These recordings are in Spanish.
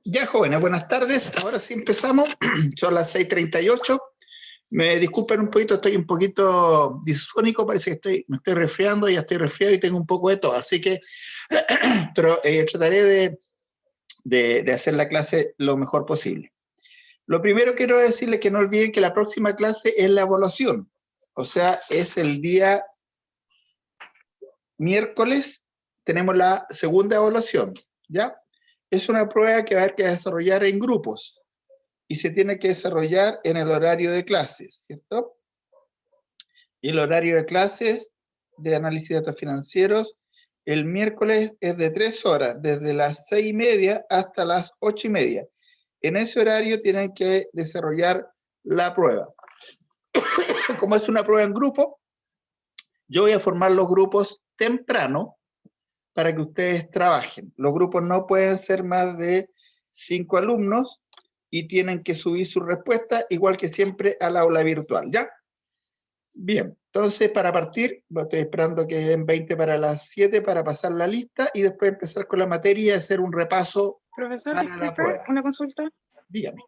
Ya, jóvenes, buenas tardes. Ahora sí empezamos. Son las 6:38. Me disculpen un poquito, estoy un poquito disfónico, parece que me estoy resfriando, ya estoy resfriado y tengo un poco de tos, así que pero trataré de hacer la clase lo mejor posible. Lo primero quiero decirles que no olviden que la próxima clase es la evaluación, o sea, es el día miércoles, tenemos la segunda evaluación, ¿ya? Es una prueba que va a haber que desarrollar en grupos y se tiene que desarrollar en el horario de clases, ¿cierto? Y el horario de clases de análisis de datos financieros el miércoles es de 3 horas, desde las 6:30 hasta las 8:30. En ese horario tienen que desarrollar la prueba. Como es una prueba en grupo, yo voy a formar los grupos temprano para que ustedes trabajen. Los grupos no pueden ser más de 5 alumnos y tienen que subir su respuesta, igual que siempre, al aula virtual, ¿ya? Bien, entonces para partir, estoy esperando que den 20 para las 7 para pasar la lista y después empezar con la materia y hacer un repaso. Profesor, para la disculpe, prueba. una consulta. Dígame.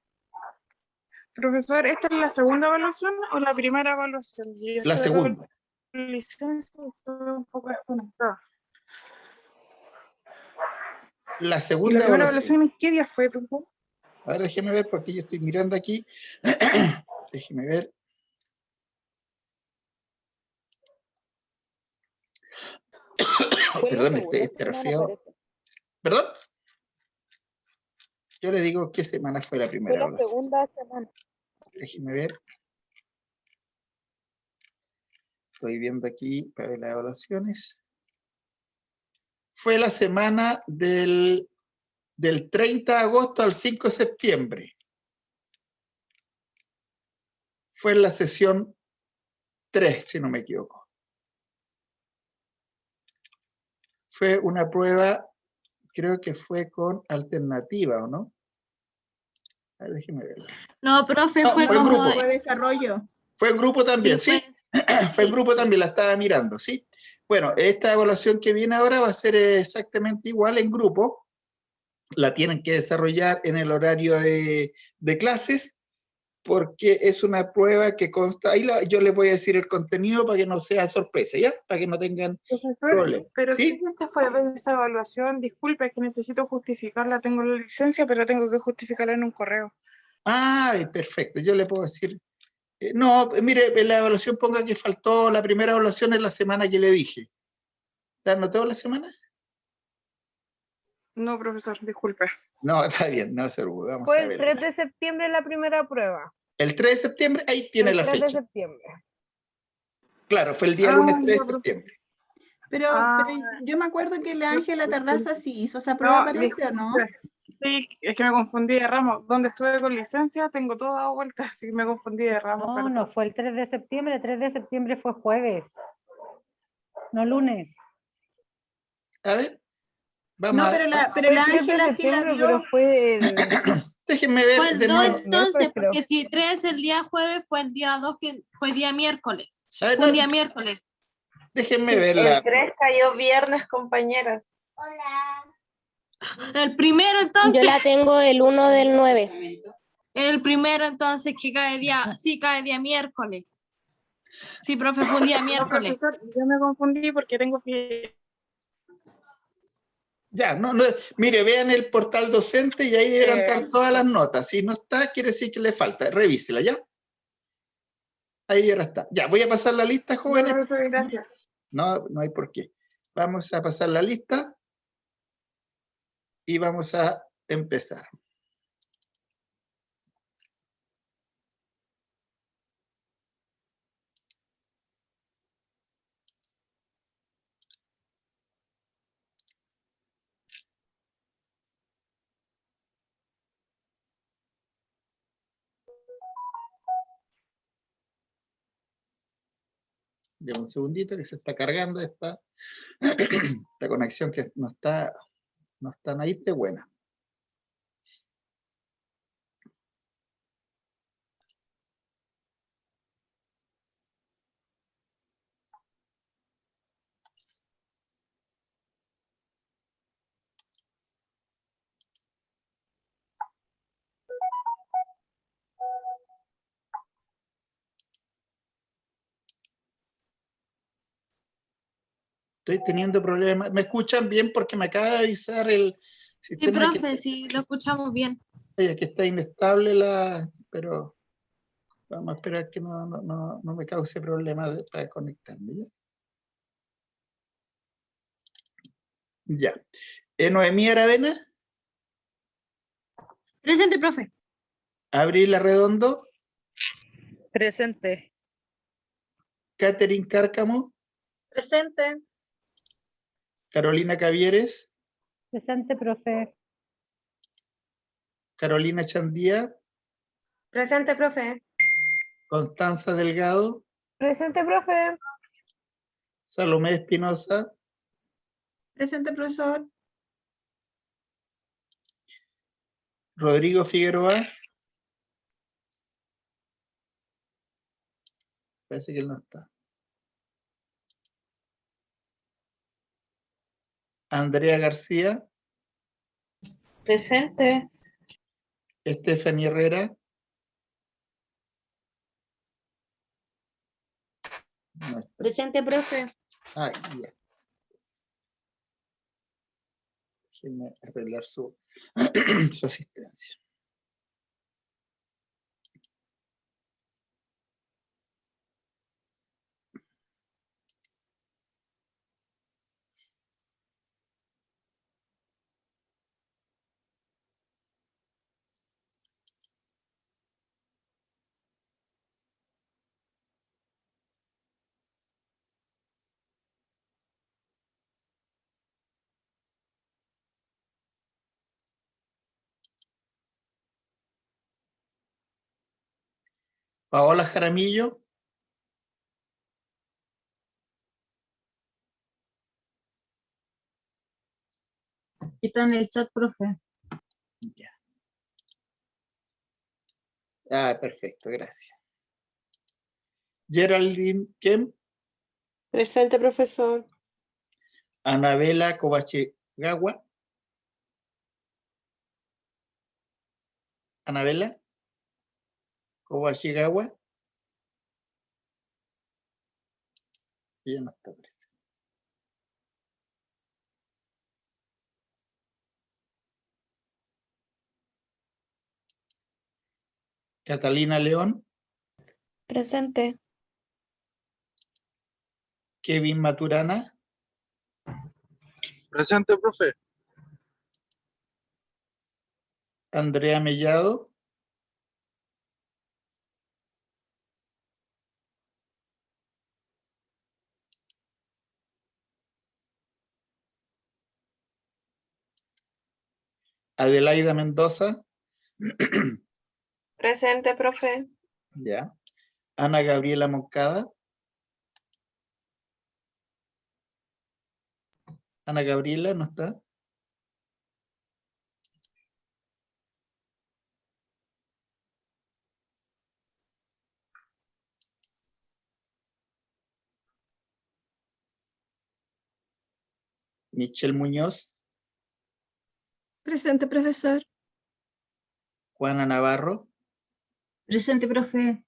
Profesor, ¿esta es la segunda evaluación o la primera evaluación? Yo La segunda. en licencia y estuve un poco desconectada. La ¿Y segunda la primera evaluación. evaluación en qué día fue, profesor? A ver, déjeme ver porque yo estoy mirando aquí. Déjeme ver. Perdón, este resfriado. ¿Perdón? Yo le digo qué semana fue la primera evaluación. Fue la segunda semana. Déjeme ver. Estoy viendo aquí para ver las evaluaciones. Fue la semana del 30 de agosto al 5 de septiembre. Fue en la sesión 3, si no me equivoco. Fue una prueba, creo que fue con alternativa, ¿o no? A ver, déjeme ver. No, profe, No, fue fue en como... grupo. Fue desarrollo. Fue en grupo también, ¿sí? Fue en sí. grupo también, la estaba mirando, ¿sí? Bueno, esta evaluación que viene ahora va a ser exactamente igual en grupo. La tienen que desarrollar en el horario de clases, porque es una prueba que consta, yo les voy a decir el contenido para que no sea sorpresa, ¿ya? Para que no tengan Profesor, problemas. pero ¿Sí? ¿qué esta fue esa evaluación? Disculpe, es que necesito justificarla. Tengo la licencia, pero tengo que justificarla en un correo. Ah, perfecto, yo le puedo decir. No, mire, en la evaluación ponga que faltó la primera evaluación en la semana que le dije. ¿La anotó la semana? No, profesor, disculpe. No, está bien, no se preocupe, vamos Fue a el ver. 3 de septiembre la primera prueba. El 3 de septiembre, ahí tiene la El 3 de fecha. septiembre. Claro, fue el día lunes 3 ya, de septiembre. Pero Ah, yo me acuerdo que la Ángela Terraza sí hizo esa prueba, no, parece, ¿o no? disculpe. Sí, es que me confundí de ramo. Donde estuve con licencia tengo todo dado vuelta, así que me confundí de ramo. No, perdón. no fue el 3 de septiembre, el 3 de septiembre fue jueves, no lunes. A ver, vamos No, a... pero la Fue el 3 de Ángela sí la septiembre, dio. pero fue el Déjenme Fue ver el de 2 nuevo. entonces, miércoles, creo. porque si 3 el día jueves, fue el día 2 que fue día miércoles. A ver, Fue un no, día miércoles. déjenme Sí, ver el la... 3 cayó viernes, compañeras. El primero Yo entonces, la tengo el 1 del 9. el primero entonces que cae día, sí cae día miércoles. Sí, profe, fue un día No, miércoles. profesor, yo me confundí porque tengo que... Ya, no, mire, vean el portal docente y ahí deberán estar todas las notas. Si no está, quiere decir que le falta. Revísela, ¿ya? Ahí ahora está. Ya, voy a pasar la lista, No, jóvenes. profesor, gracias. No, no hay por qué. Vamos a pasar la lista y vamos a empezar. Deme un segundito que se está cargando esta la conexión que no está ahí de buena. Estoy teniendo problemas. ¿Me escuchan bien? Porque me acaba de avisar el Sí, sistema profe, sí, lo escuchamos bien. que está inestable pero vamos a esperar que no me cause problemas para conectarme. Ya. Noemí Aravena, Presente, profe. Abril Arredondo, Presente. Catherine Cárcamo, Presente. Carolina Cavieres, Presente, profe. Carolina Chandía, Presente, profe. Constanza Delgado, Presente, profe. Salomé Espinosa, Presente, profesor. Rodrigo Figueroa. Parece que él no está. Andrea García, Presente. Stephanie Herrera. No está. Presente, profe. Ay, ya. Déjenme arreglar su asistencia. Paola Jaramillo, Está en el chat, profe. ya. Perfecto, gracias. Geraldine Kemp, Presente, profesor. Anabela Kobachigawa. Anabela Kobachigawa. Ella no está presente. Catalina León, Presente. Kevin Maturana, Presente, profe. Andrea Mellado, Adelaida Mendoza, Presente, profe. ya. Ana Gabriela Moncada, Ana Gabriela no está. Michelle Muñoz, Presente, profesor. Juana Navarro, Presente, profe.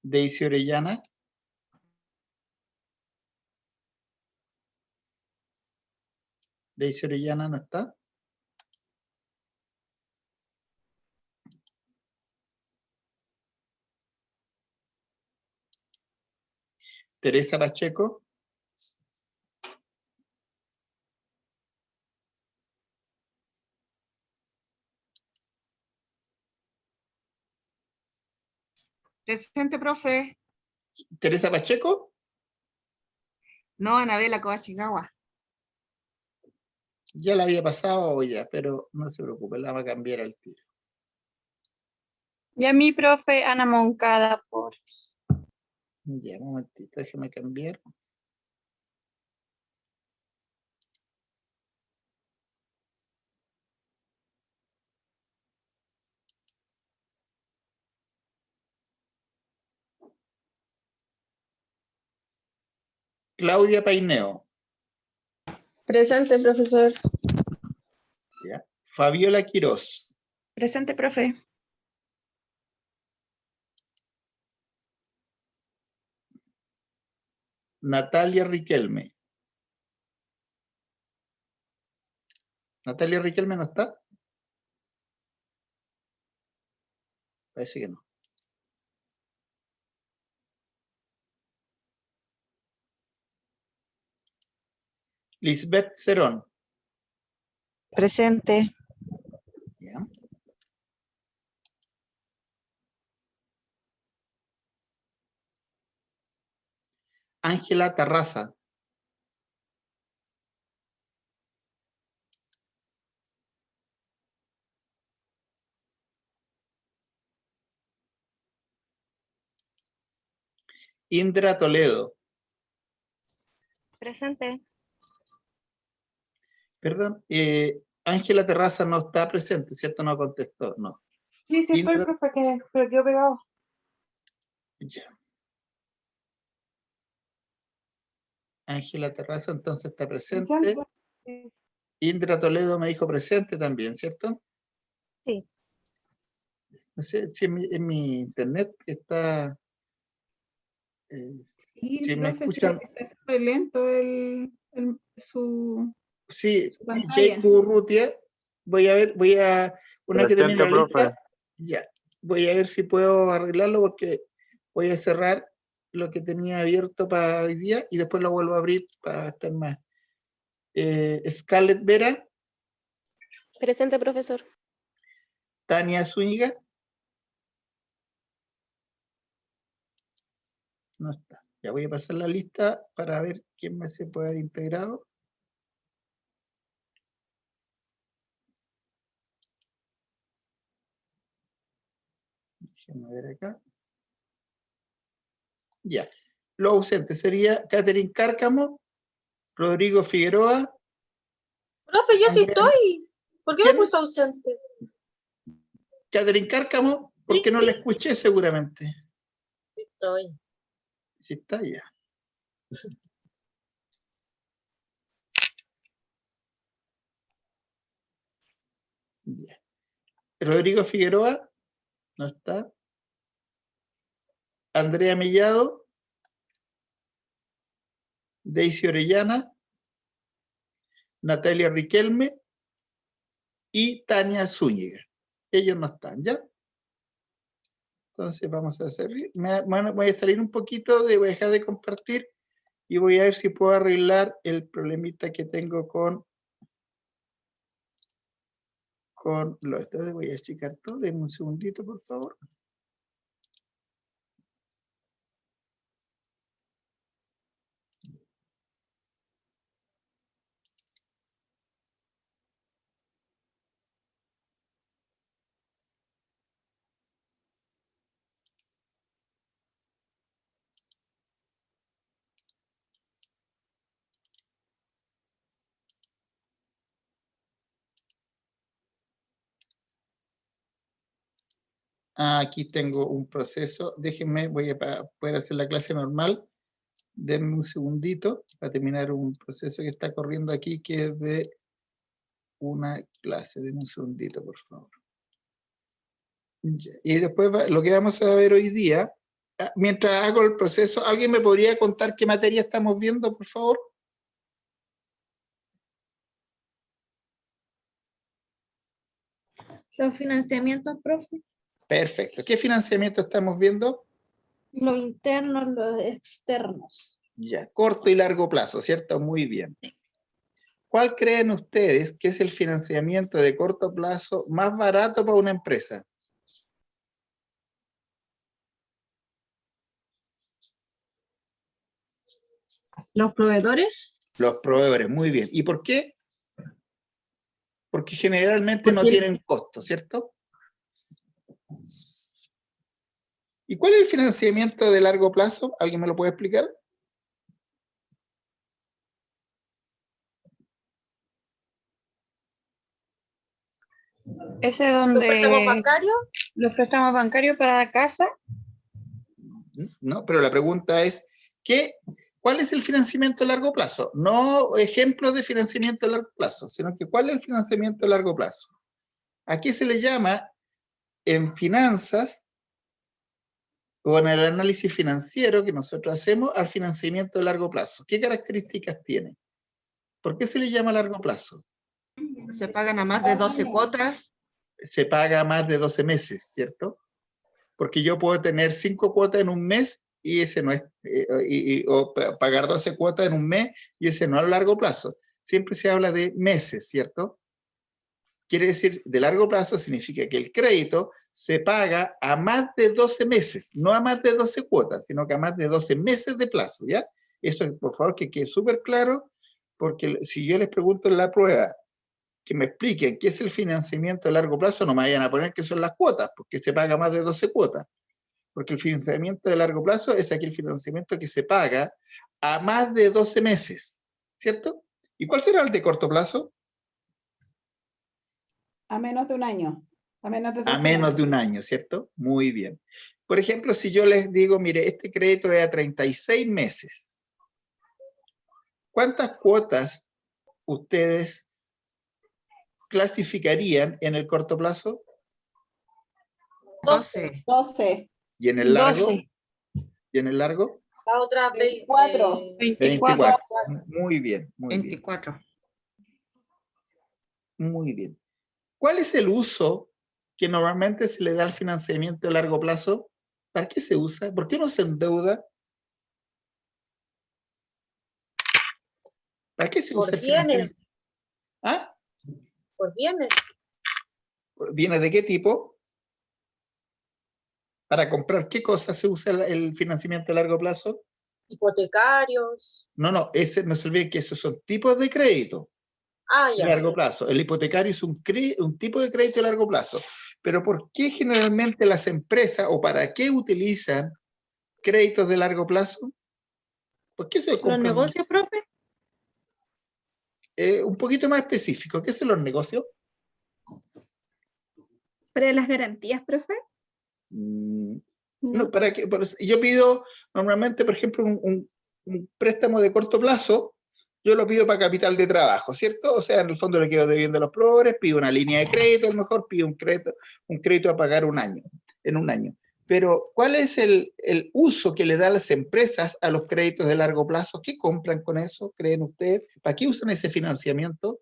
Daisy Orellana, Daisy Orellana no está. Teresa Pacheco, Presente, profe. Teresa Pacheco, No, Anabela Kobachigawa. ya la había pasado ya, pero no se preocupe, la va a cambiar al tiro. Y a mi profe Ana Moncada, por. Ya, un momentito, déjeme cambiar. Claudia Paineo, Presente, profesor. ya. Fabiola Quirós, Presente, profe. Natalia Riquelme. ¿Natalia Riquelme no está? Parece que no. Lisbeth Cerón. Presente. Ya. Ángela Tarraza. Indra Toledo. Presente. Perdón, Ángela Terraza no está presente, ¿cierto? No contestó, no. Sí, sí, estoy, Indra- profe, que se quedó pegado. Ya. Ángela Terraza entonces está presente. Sí. Indra Toledo me dijo presente también, ¿cierto? Sí. No sé si en mi internet está... Sí, si me profe, sí, escuchan... está súper lento su Sí, pantalla. Jake Urrutia, voy a ver, una que termine la Presente, profe. lista, ya, voy a ver si puedo arreglarlo porque voy a cerrar lo que tenía abierto para hoy día y después lo vuelvo a abrir para estar más. Scarlett Vera, Presente, profesor. Tania Zúñiga, no está. Ya voy a pasar la lista para ver quién más se puede haber integrado. Déjenme ver acá. Ya. Los ausentes sería Catherine Cárcamo, Rodrigo Figueroa. Profe, yo sí Andrea- estoy. ¿Por qué ¿Quién? me puso ausente? Catherine Cárcamo, porque no la escuché seguramente. Estoy. Sí está ya. Ya. Rodrigo Figueroa, no está. Andrea Millado, Daisy Orellana, Natalia Riquelme y Tania Zúñiga. Ellos no están, ¿ya? Entonces vamos a hacer... voy a salir un poquito, voy a dejar de compartir y voy a ver si puedo arreglar el problemita que tengo con los... Voy a checar todo, denme un segundito, por favor. Aquí tengo un proceso. Déjenme, voy a poder hacer la clase normal. Denme un segundito para terminar un proceso que está corriendo aquí, que es de una clase. Denme un segundito, por favor. Ya. Y después lo que vamos a ver hoy día, mientras hago el proceso, ¿alguien me podría contar qué materia estamos viendo, por favor? Los financiamientos, profe. Perfecto. ¿Qué financiamiento estamos viendo? Los internos, los externos. Ya, corto y largo plazo, ¿cierto? Muy bien. ¿Cuál creen ustedes que es el financiamiento de corto plazo más barato para una empresa? Los proveedores. Los proveedores, muy bien. ¿Y por qué? Porque generalmente no Porque- tienen costo, ¿cierto? ¿Y cuál es el financiamiento de largo plazo? ¿Alguien me lo puede explicar? Ese ¿Los préstamos donde bancarios? los préstamos bancarios para la casa. No, pero la pregunta es, ¿cuál es el financiamiento a largo plazo? No ejemplos de financiamiento a largo plazo, sino que ¿cuál es el financiamiento a largo plazo? ¿A qué se le llama en finanzas o en el análisis financiero que nosotros hacemos al financiamiento de largo plazo. ¿Qué características tiene? ¿Por qué se le llama largo plazo? Se pagan a más de 12 cuotas. Se paga a más de 12 meses, ¿cierto? Porque yo puedo tener 5 cuotas en un mes y ese no es, o pagar 12 cuotas en un mes y ese no es largo plazo. Siempre se habla de meses, ¿cierto? Quiere decir, de largo plazo significa que el crédito se paga a más de 12 meses, no a más de 12 cuotas, sino que a más de 12 meses de plazo, ¿ya? Eso, por favor, que quede súper claro, porque si yo les pregunto en la prueba, que me expliquen qué es el financiamiento a largo plazo, no me vayan a poner que son las cuotas, porque se paga más de 12 cuotas. Porque el financiamiento de largo plazo es aquel financiamiento que se paga a más de 12 meses, ¿cierto? ¿Y cuál será el de corto plazo? A menos de un año. A menos de A 12 menos meses. de un año, ¿cierto? Muy bien. Por ejemplo, si yo les digo, mire, este crédito es a 36 meses, ¿cuántas cuotas ustedes clasificarían en el corto plazo? 12. 12. ¿Y en el largo? 12. ¿Y en el largo? La otra 24. 24. Muy bien, muy bien. 24. Muy bien. ¿Cuál es el uso que normalmente se le da al financiamiento de largo plazo? ¿Para qué se usa? ¿Por qué no se endeuda? ¿Para qué se Por usa el bienes. financiamiento? ¿Ah? Por bienes. ¿Viene de qué tipo? ¿Para comprar qué cosas se usa el financiamiento de largo plazo? Hipotecarios. No, no se olviden que esos son tipos de crédito Ah, de ya. largo plazo. El hipotecario es un tipo de crédito de largo plazo. Pero ¿por qué generalmente las empresas o para qué utilizan créditos de largo plazo? ¿Por qué se ¿Los compran? negocios, profe? Un poquito más específico, ¿qué son los negocios? ¿Para las garantías, profe? No, ¿para qué? Yo pido normalmente, por ejemplo, un préstamo de corto plazo, yo lo pido para capital de trabajo, ¿cierto? O sea, en el fondo le quedo debiendo a los proveedores, pido una línea de crédito, a lo mejor pido un crédito a pagar en un año. Pero, ¿cuál es el uso que le dan las empresas a los créditos de largo plazo? ¿Qué compran con eso, creen ustedes? ¿Para qué usan ese financiamiento?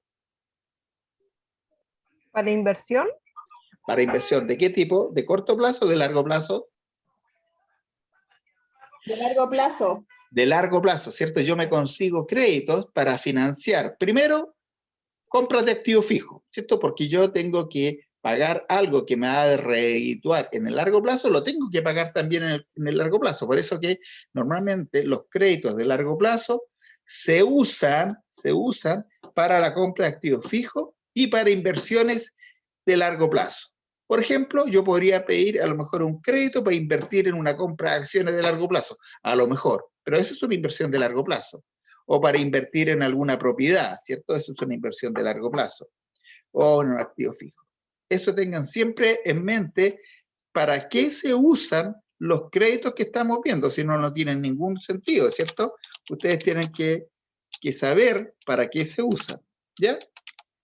¿Para inversión? ¿Para inversión de qué tipo? ¿De corto plazo o de largo plazo? De largo plazo. De largo plazo, ¿cierto? Yo me consigo créditos para financiar, primero, compras de activo fijo, ¿cierto? Porque yo tengo que pagar algo que me va a redituar en el largo plazo, lo tengo que pagar también en el largo plazo. Por eso que normalmente los créditos de largo plazo se usan para la compra de activos fijos y para inversiones de largo plazo. Por ejemplo, yo podría pedir a lo mejor un crédito para invertir en una compra de acciones de largo plazo, a lo mejor, pero eso es una inversión de largo plazo. O para invertir en alguna propiedad, ¿cierto? Eso es una inversión de largo plazo. O en un activo fijo. Eso tengan siempre en mente para qué se usan los créditos que estamos viendo, si no, no tienen ningún sentido, ¿cierto? Ustedes tienen que saber para qué se usan, ¿ya?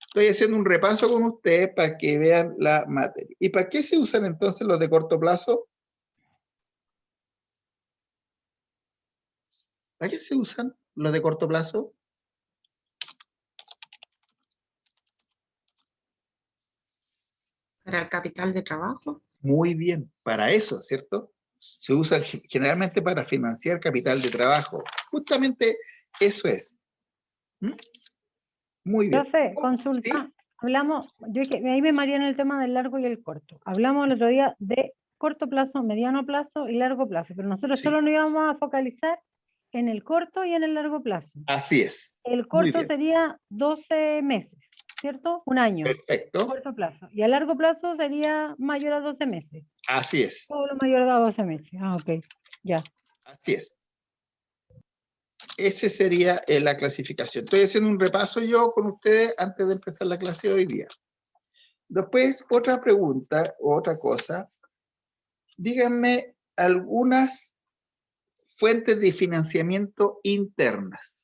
Estoy haciendo un repaso con ustedes para que vean la materia. ¿Y para qué se usan entonces los de corto plazo? ¿Para qué se usan los de corto plazo? Para el capital de trabajo. Muy bien, para eso, ¿cierto? Se usan generalmente para financiar capital de trabajo. Justamente eso es. ¿Mm? Muy bien. Profe, ¿Sí? consulta. Hablamos, ahí me mareé en el tema del largo y el corto. Hablamos el otro día de corto plazo, mediano plazo y largo plazo, pero nosotros Sí. solo nos íbamos a focalizar en el corto y en el largo plazo. Así es. El Muy corto bien. sería 12 meses, ¿cierto? Un año. Perfecto. Corto plazo. Y a largo plazo sería mayor a 12 meses. Así es. Todo lo mayor a 12 meses. Ah, ok. Ya. Así es. Esa sería la clasificación. Estoy haciendo un repaso yo con ustedes antes de empezar la clase de hoy día. Después, otra pregunta, otra cosa. Díganme algunas fuentes de financiamiento internas.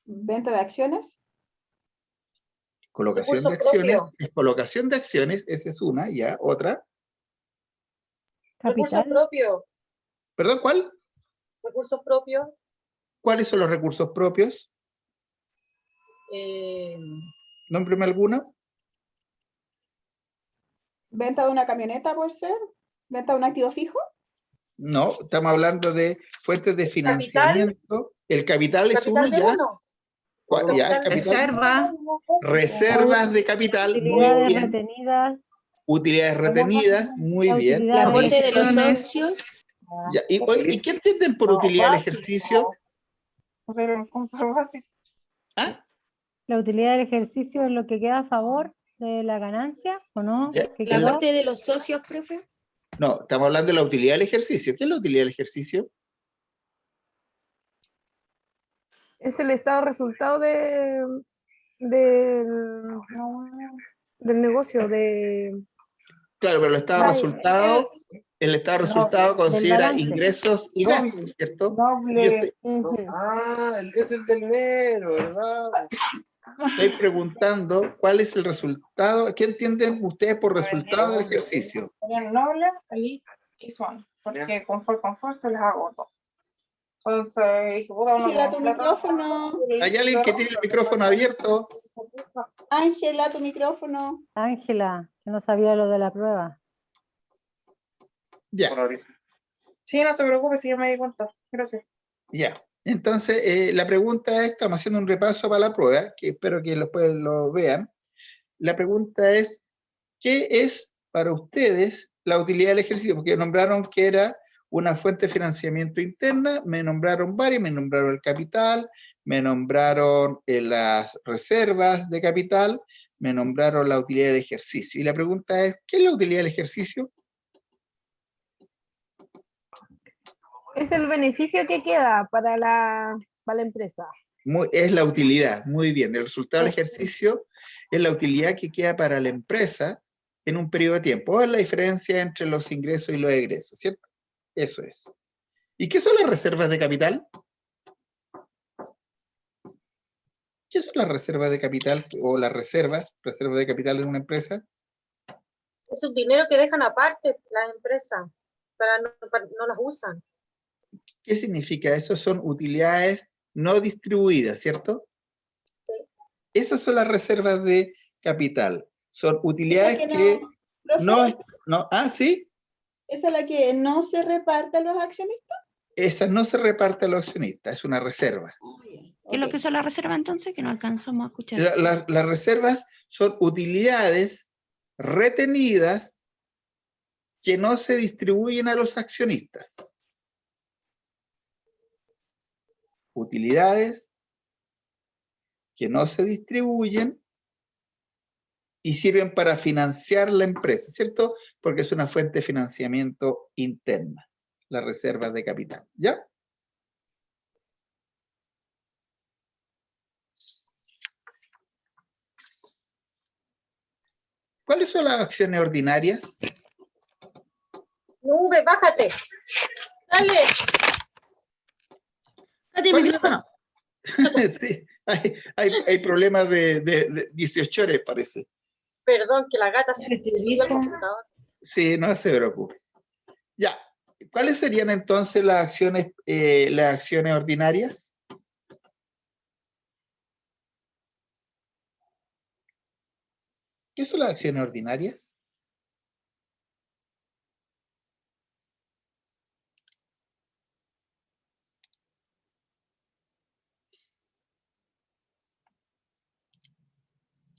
Venta de acciones. Colocación de Recurso acciones, propio. es colocación de acciones, esa es una, ya, otra. Recursos Capital, propios. ¿Perdón, cuál? Recursos propios. ¿Cuáles son los recursos propios? Nómbreme alguno. ¿Venta de una camioneta por ser? ¿Venta de un activo fijo? No, estamos hablando de fuentes de Capital. financiamiento. El capital es uno, Capital de ya. uno. Ya, Capital de capital. Reserva. Reservas de capital, muy utilidades bien. retenidas, Utilidades retenidas, muy la bien. utilidad La del aporte de los Provisiones. socios. Ya, oye, ¿y qué entienden por utilidad del ejercicio? O sea, lo encuentro básico. ¿Ah? La utilidad del ejercicio es lo que queda a favor de la ganancia, ¿o no? Ya, ¿Qué La en la- quedó? aporte de los socios, profe. No, estamos hablando de la utilidad del ejercicio. ¿Qué es la utilidad del ejercicio? Es el estado resultado del negocio, Claro, pero el estado de Ay, resultado, el estado de resultado considera balance. ingresos y gastos, ¿cierto? Y yo estoy, Es el del negro, ¿verdad? estoy preguntando cuál es el resultado, ¿qué entienden ustedes por resultado del ejercicio? Ponían noble, ahí y Swan. Porque con fuerza les hago todo. Entonces, dije, puta, uno Ángela, como tu plata, micrófono. ¿Hay alguien que tiene el micrófono abierto? Ángela, tu micrófono. Ángela, que no sabía lo de la prueba. Ya, Sí, no se preocupe, si ya me di cuenta. Gracias. ya. Entonces, la pregunta es, estamos haciendo un repaso para la prueba, que espero que después lo vean. La pregunta es, ¿qué es para ustedes la utilidad del ejercicio? Porque nombraron que era una fuente de financiamiento interna, me nombraron varias, me nombraron el capital, me nombraron las reservas de capital, me nombraron la utilidad de ejercicio. Y la pregunta es, ¿qué es la utilidad del ejercicio? es el beneficio que queda para la empresa. Es la utilidad, muy bien. El resultado del ejercicio es la utilidad que queda para la empresa en un periodo de tiempo. O es la diferencia entre los ingresos y los egresos, ¿cierto? Eso es. ¿Y qué son las reservas de capital? ¿Qué son las reservas de capital o las reservas de capital en una empresa? Es un dinero que dejan aparte las empresas. No las usan. ¿Qué significa eso? Son utilidades no distribuidas, ¿cierto? Sí. Esas son las reservas de capital. Son ¿Esa utilidades que que profe? no, ¿sí? ¿Esa es la que no se reparte a los accionistas? Esa no se reparte a los accionistas, es una reserva. ¿Qué es lo que son las reservas entonces? Que no alcanzamos a escuchar. Las reservas son utilidades retenidas que no se distribuyen a los accionistas. Utilidades que no se distribuyen y sirven para financiar la empresa, ¿cierto? Porque es una fuente de financiamiento interna, las reservas de capital, ¿ya? ¿Cuáles son las acciones ordinarias? Nube, bájate. Sale. Cállate el ¿Cuáles micrófono. Sí, hay problemas de 18 horas, parece. Perdón, que la gata se subió al computador. Sí, no se preocupe. Ya, ¿cuáles serían entonces las acciones ordinarias? ¿Qué son las acciones ordinarias?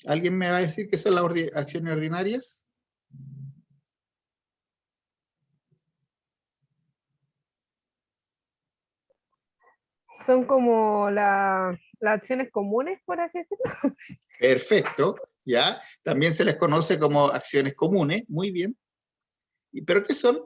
¿Alguien me va a decir qué son las acciones ordinarias? Son como las acciones comunes, por así decirlo. Perfecto, ya. También se les conoce como acciones comunes, muy bien. ¿Pero qué son?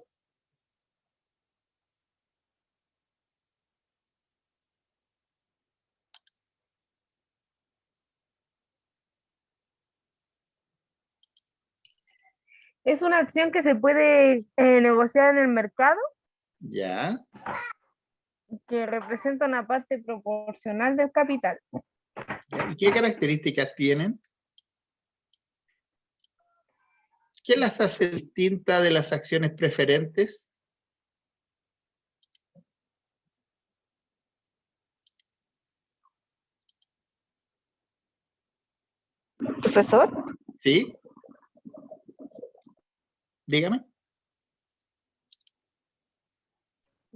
Es una acción que se puede negociar en el mercado, Ya. que representa una parte proporcional del capital. ¿Y qué características tienen? ¿Qué las hace distintas de las acciones preferentes? Profesor, ¿Sí? Dígame.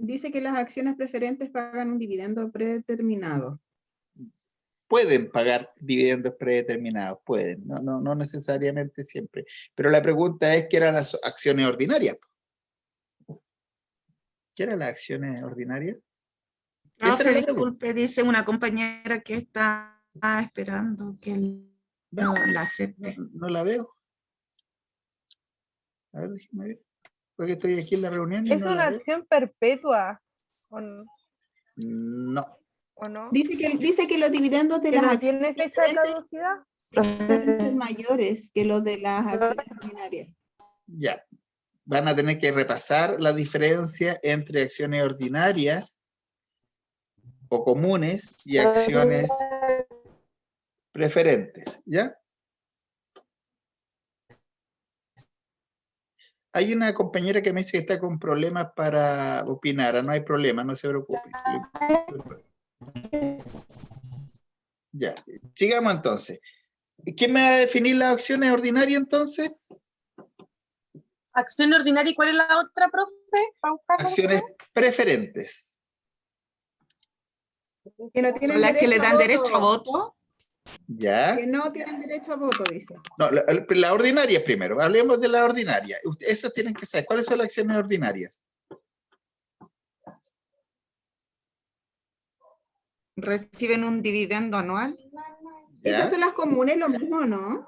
dice que las acciones preferentes pagan un dividendo predeterminado. Pueden pagar dividendos predeterminados, pueden, no necesariamente siempre. Pero la pregunta es, ¿qué eran las acciones ordinarias? ¿Qué eran las acciones ordinarias? Esa Profe, era la pregunta. disculpe, dice una compañera que está esperando que la acepte. No la veo. A ver, déjame ver. Porque estoy aquí en la reunión y Es no la una veo. acción perpetua, No. ¿o no? Dice que los dividendos de ¿Que las no acciones tiene fecha de preferentes caducidad? deben ser mayores que los de las acciones ordinarias. Ya. Van a tener que repasar la diferencia entre acciones ordinarias o comunes y acciones preferentes, ¿ya? Hay una compañera que me dice que está con problemas para opinar. No hay problema, no se preocupe. Ya, sigamos entonces. ¿Quién me va a definir las acciones ordinarias entonces? Acción ordinaria, ¿y cuál es la otra, profe? ¿Para buscarla? Acciones preferentes. Que no tienen ¿Son las que le dan derecho a voto. voto? ¿Ya? Que no tienen derecho a voto, dice. No, la ordinaria primero. Hablemos de la ordinaria. Esas tienen que saber. ¿Cuáles son las acciones ordinarias? ¿Reciben un dividendo anual? ¿Ya? Esas son las comunes, lo mismo, ¿no?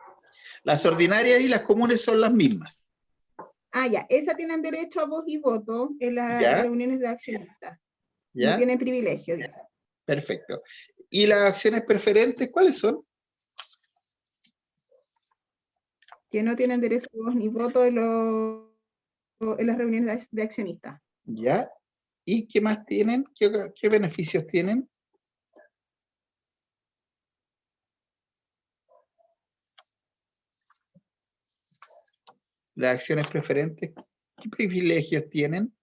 Las ordinarias y las comunes son las mismas. Ah, ya. Esas tienen derecho a voz y voto en las ¿Ya? reuniones de accionistas. ¿Ya? No tienen privilegio, dice. Perfecto. ¿Y las acciones preferentes cuáles son? Que no tienen derecho a voz ni voto en las reuniones de accionistas. ¿Ya? ¿Y qué más tienen? ¿Qué beneficios tienen? Las acciones preferentes, ¿qué privilegios tienen?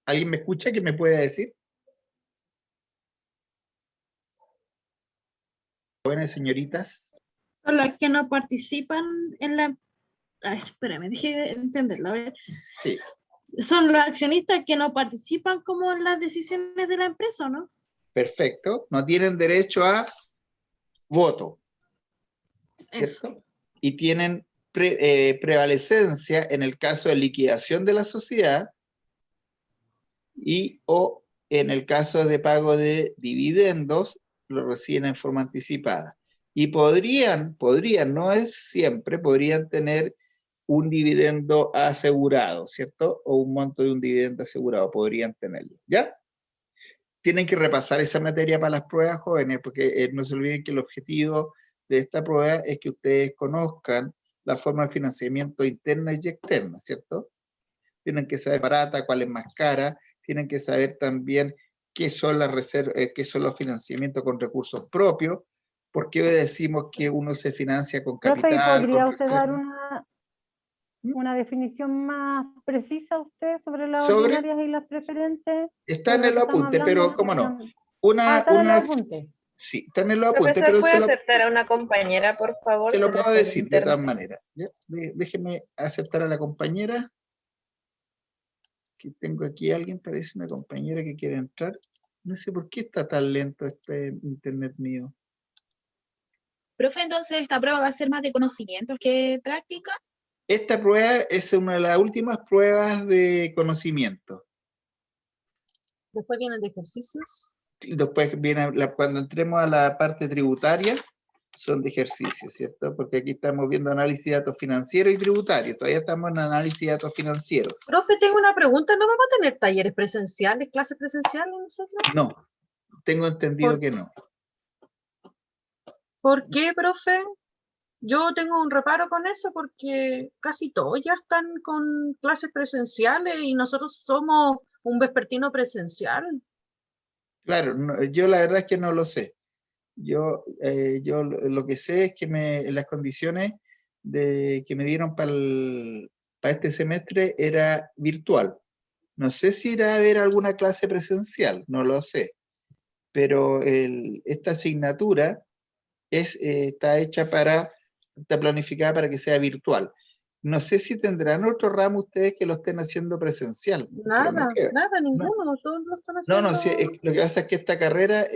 ¿Alguien me escucha que me pueda decir? Buenas señoritas. Son las que no participan en la... Ay, espérame, dejé de entenderlo. A ver. Sí, Son los accionistas que no participan como en las decisiones de la empresa, ¿no? perfecto. No tienen derecho a voto, ¿cierto? Y tienen prevalecencia en el caso de liquidación de la sociedad y o en el caso de pago de dividendos, lo reciben en forma anticipada. Y podrían, no es siempre, podrían tener un dividendo asegurado, ¿cierto? O un monto de un dividendo asegurado, podrían tenerlo, ¿ya? Tienen que repasar esa materia para las pruebas, jóvenes, porque no se olviden que el objetivo de esta prueba es que ustedes conozcan la forma de financiamiento interna y externa, ¿cierto? Tienen que saber barata, cuál es más cara, tienen que saber también qué son las reservas, qué son los financiamientos con recursos propios, por qué decimos que uno se financia con Profe, ¿y capital, podría con usted dar reserva. una definición más precisa usted sobre las Sobre, ordinarias y las preferentes? está en Sobre lo el que estamos apunte, hablando, pero cómo no. está en los apuntes. Sí, está en los apuntes, Profesor, pero ¿puede aceptar a una compañera, por favor? se lo Se le puedo fue el decir de internet. todas maneras. ¿Ya? Déjeme aceptar a la compañera. Que tengo aquí a alguien, parece una compañera que quiere entrar. No sé por qué está tan lento este internet mío. Profe, entonces esta prueba va a ser más de conocimientos que práctica. Esta prueba es una de las últimas pruebas de conocimiento. Después vienen de ejercicios. Después viene cuando entremos a la parte tributaria, son de ejercicio, ¿cierto? Porque aquí estamos viendo análisis de datos financieros y tributarios. Todavía estamos en análisis de datos financieros. Profe, tengo una pregunta. ¿No vamos a tener talleres presenciales, clases presenciales nosotros? No, tengo entendido que no. ¿Por qué, profe? Yo tengo un reparo con eso porque casi todos ya están con clases presenciales y nosotros somos un vespertino presencial. Claro, yo la verdad es que no lo sé. Yo lo que sé es que las condiciones que me dieron para este semestre era virtual. No sé si irá a haber alguna clase presencial, no lo sé. Pero esta asignatura está está planificada para que sea virtual. No sé si tendrán otro ramo ustedes que lo estén haciendo presencial. Pero no creo. Nada, No. ninguno, todos lo están No, haciendo. sí, lo que pasa es que esta carrera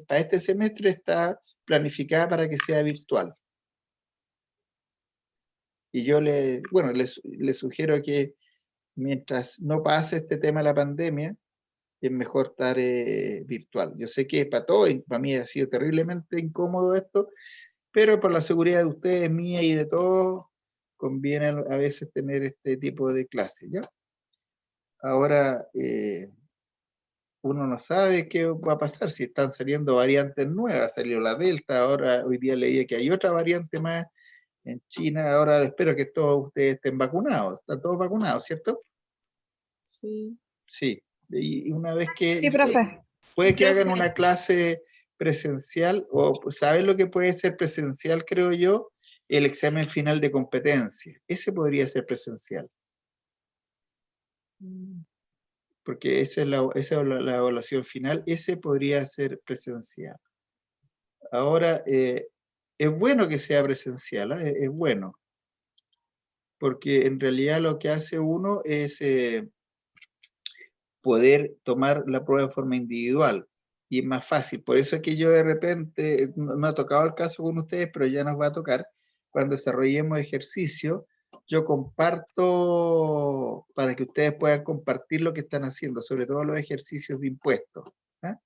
para este semestre está planificada para que sea virtual. Y yo le sugiero que mientras no pase este tema de la pandemia, es mejor estar virtual. Yo sé que para todos, y para mí ha sido terriblemente incómodo esto, pero por la seguridad de ustedes, mía y de todos, conviene a veces tener este tipo de clases, ¿ya? Ahora, uno no sabe qué va a pasar, si están saliendo variantes nuevas, salió la Delta, ahora hoy día leí que hay otra variante más en China, ahora espero que todos ustedes estén vacunados, están todos vacunados, ¿cierto? Sí. Sí, y una vez que Sí, profe. puede que Yo hagan sí. una clase presencial, o ¿saben lo que puede ser presencial, creo yo? El examen final de competencia, ese podría ser presencial. Porque esa es la evaluación final, ese podría ser presencial. Ahora, es bueno que sea presencial, es bueno, porque en realidad lo que hace uno es poder tomar la prueba de forma individual, y es más fácil. Por eso es que yo de repente, no ha tocado el caso con ustedes, pero ya nos va a tocar, cuando desarrollemos ejercicio, yo comparto para que ustedes puedan compartir lo que están haciendo, sobre todo los ejercicios de impuestos. ¿Ah?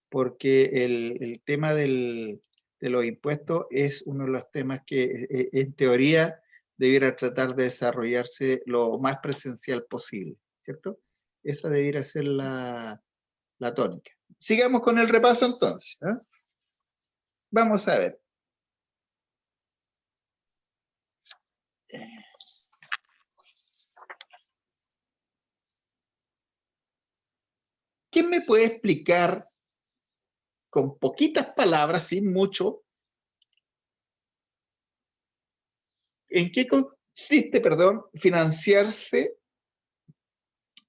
Porque el tema de los impuestos es uno de los temas que en teoría debiera tratar de desarrollarse lo más presencial posible, ¿cierto? Esa debiera ser la tónica. Sigamos con el repaso entonces. ¿Eh? Vamos a ver. ¿Quién me puede explicar con poquitas palabras, sin mucho, en qué consiste, financiarse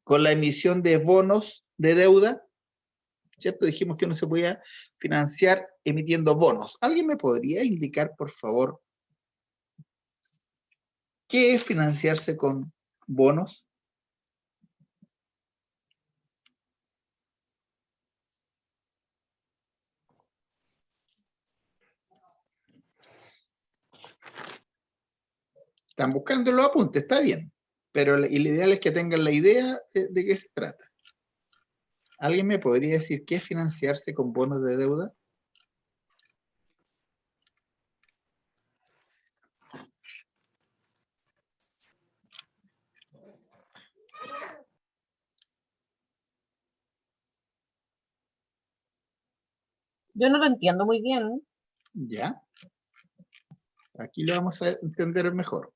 con la emisión de bonos de deuda? ¿Cierto? Dijimos que no se podía financiar emitiendo bonos. ¿Alguien me podría indicar, por favor, qué es financiarse con bonos? Están buscando los apuntes, está bien, pero lo ideal es que tengan la idea de qué se trata. ¿Alguien me podría decir qué es financiarse con bonos de deuda? Yo no lo entiendo muy bien. Ya. Aquí lo vamos a entender mejor.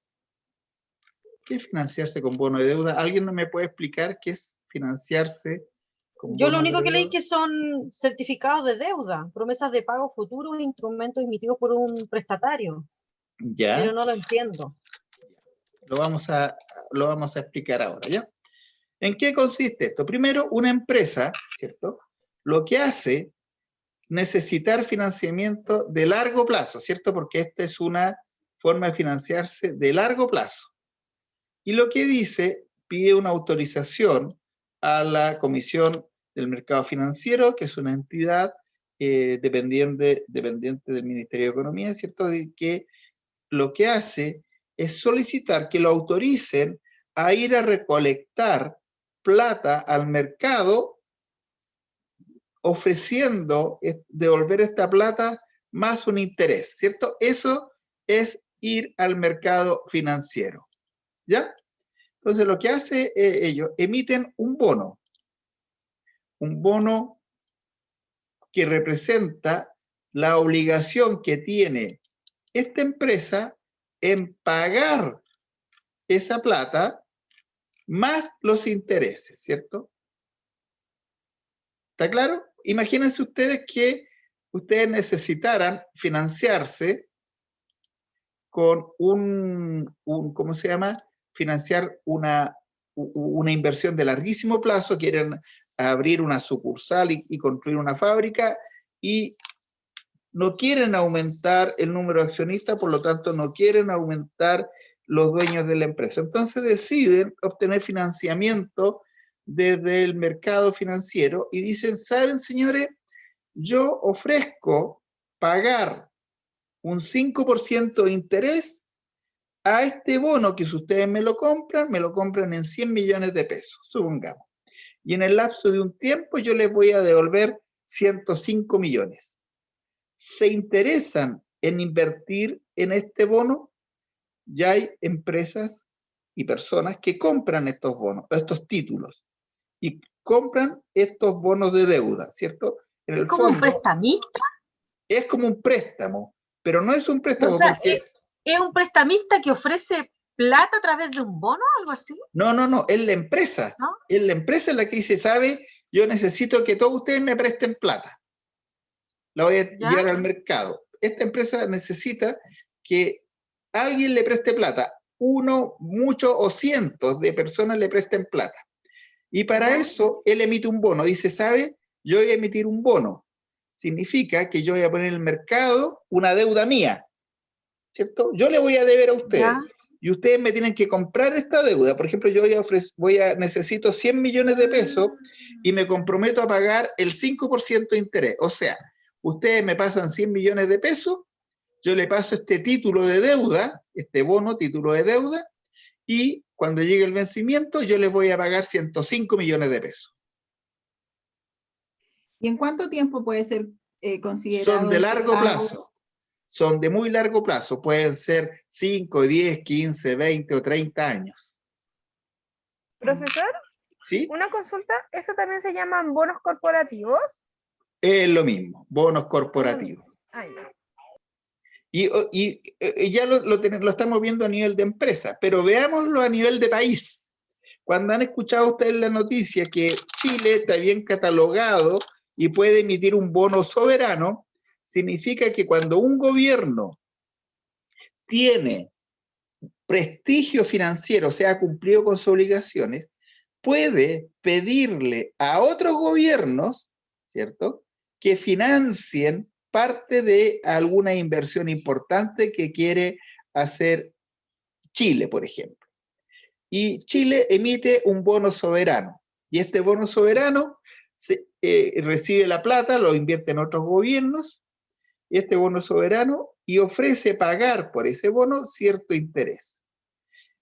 ¿Qué es financiarse con bonos de deuda? ¿Alguien no me puede explicar qué es financiarse con Yo lo bonos único de que leí deuda? que son certificados de deuda, promesas de pago futuro e instrumentos emitidos por un prestatario, Ya. pero no lo entiendo. Lo vamos a explicar ahora, ¿ya? ¿En qué consiste esto? Primero, una empresa, ¿cierto? Lo que hace, necesitar financiamiento de largo plazo, ¿cierto? Porque esta es una forma de financiarse de largo plazo. Y lo que dice, pide una autorización a la Comisión del Mercado Financiero, que es una entidad dependiente del Ministerio de Economía, ¿cierto? De que lo que hace es solicitar que lo autoricen a ir a recolectar plata al mercado, ofreciendo devolver esta plata más un interés, ¿cierto? Eso es ir al mercado financiero, ¿ya? Entonces lo que hace ellos, emiten un bono que representa la obligación que tiene esta empresa en pagar esa plata más los intereses, ¿cierto? ¿Está claro? Imagínense ustedes que ustedes necesitaran financiarse con ¿cómo se llama? Financiar una inversión de larguísimo plazo, quieren abrir una sucursal y construir una fábrica, y no quieren aumentar el número de accionistas, por lo tanto no quieren aumentar los dueños de la empresa. Entonces deciden obtener financiamiento desde el mercado financiero y dicen, ¿saben, señores? Yo ofrezco pagar un 5% de interés a este bono que si ustedes me lo compran en 100 millones de pesos, supongamos. Y en el lapso de un tiempo yo les voy a devolver 105 millones. ¿Se interesan en invertir en este bono? Ya hay empresas y personas que compran estos bonos, estos títulos, y compran estos bonos de deuda, ¿cierto? En el ¿Como un fondo, prestamista? es como un préstamo, pero no es un préstamo O sea, porque... ¿es un prestamista que ofrece plata a través de un bono o algo así? No, es la empresa. ¿No? Es la empresa la que dice, ¿sabe? Yo necesito que todos ustedes me presten plata. La voy a ¿Ya? llevar al mercado. Esta empresa necesita que alguien le preste plata. Uno, muchos o cientos de personas le presten plata. Y para ¿Ya? eso, él emite un bono. Dice, ¿sabe? Yo voy a emitir un bono. Significa que yo voy a poner en el mercado una deuda mía, ¿cierto? Yo le voy a deber a ustedes. ¿Ya? Y ustedes me tienen que comprar esta deuda. Por ejemplo, yo necesito 100 millones de pesos y me comprometo a pagar el 5% de interés. O sea, ustedes me pasan 100 millones de pesos, yo le paso este título de deuda, este bono, título de deuda, y cuando llegue el vencimiento, yo les voy a pagar 105 millones de pesos. ¿Y en cuánto tiempo puede ser considerado? Son de ese largo pago? plazo. Son de muy largo plazo. Pueden ser 5, 10, 15, 20 o 30 años. Profesor, ¿Sí? una consulta, ¿eso también se llaman bonos corporativos? Es lo mismo, bonos corporativos. Ah, ya. Y ya lo estamos viendo a nivel de empresa, pero veámoslo a nivel de país. Cuando han escuchado ustedes la noticia que Chile está bien catalogado y puede emitir un bono soberano, significa que cuando un gobierno tiene prestigio financiero, o sea, ha cumplido con sus obligaciones, puede pedirle a otros gobiernos, ¿cierto?, que financien parte de alguna inversión importante que quiere hacer Chile, por ejemplo. Y Chile emite un bono soberano. Y este bono soberano recibe la plata, lo invierte en otros gobiernos, y este bono soberano, y ofrece pagar por ese bono cierto interés.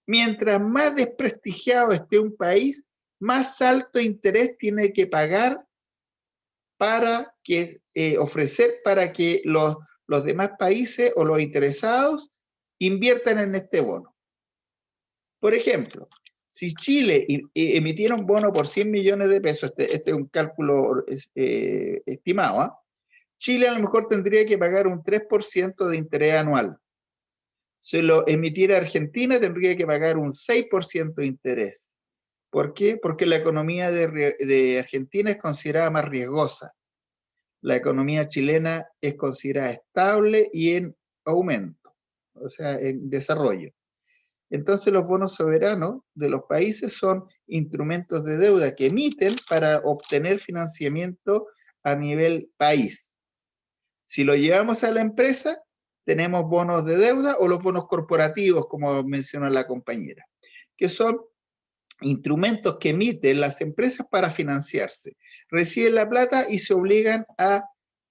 Mientras más desprestigiado esté un país, más alto interés tiene que pagar para que ofrecer para que los demás países o los interesados inviertan en este bono. Por ejemplo, si Chile emitiera un bono por 100 millones de pesos, este es un cálculo estimado, ¿eh? Chile a lo mejor tendría que pagar un 3% de interés anual. Si lo emitiera Argentina, tendría que pagar un 6% de interés. ¿Por qué? Porque la economía de Argentina es considerada más riesgosa. La economía chilena es considerada estable y en aumento, o sea, en desarrollo. Entonces los bonos soberanos de los países son instrumentos de deuda que emiten para obtener financiamiento a nivel país. Si lo llevamos a la empresa, tenemos bonos de deuda o los bonos corporativos, como mencionó la compañera, que son instrumentos que emiten las empresas para financiarse. Reciben la plata y se obligan a,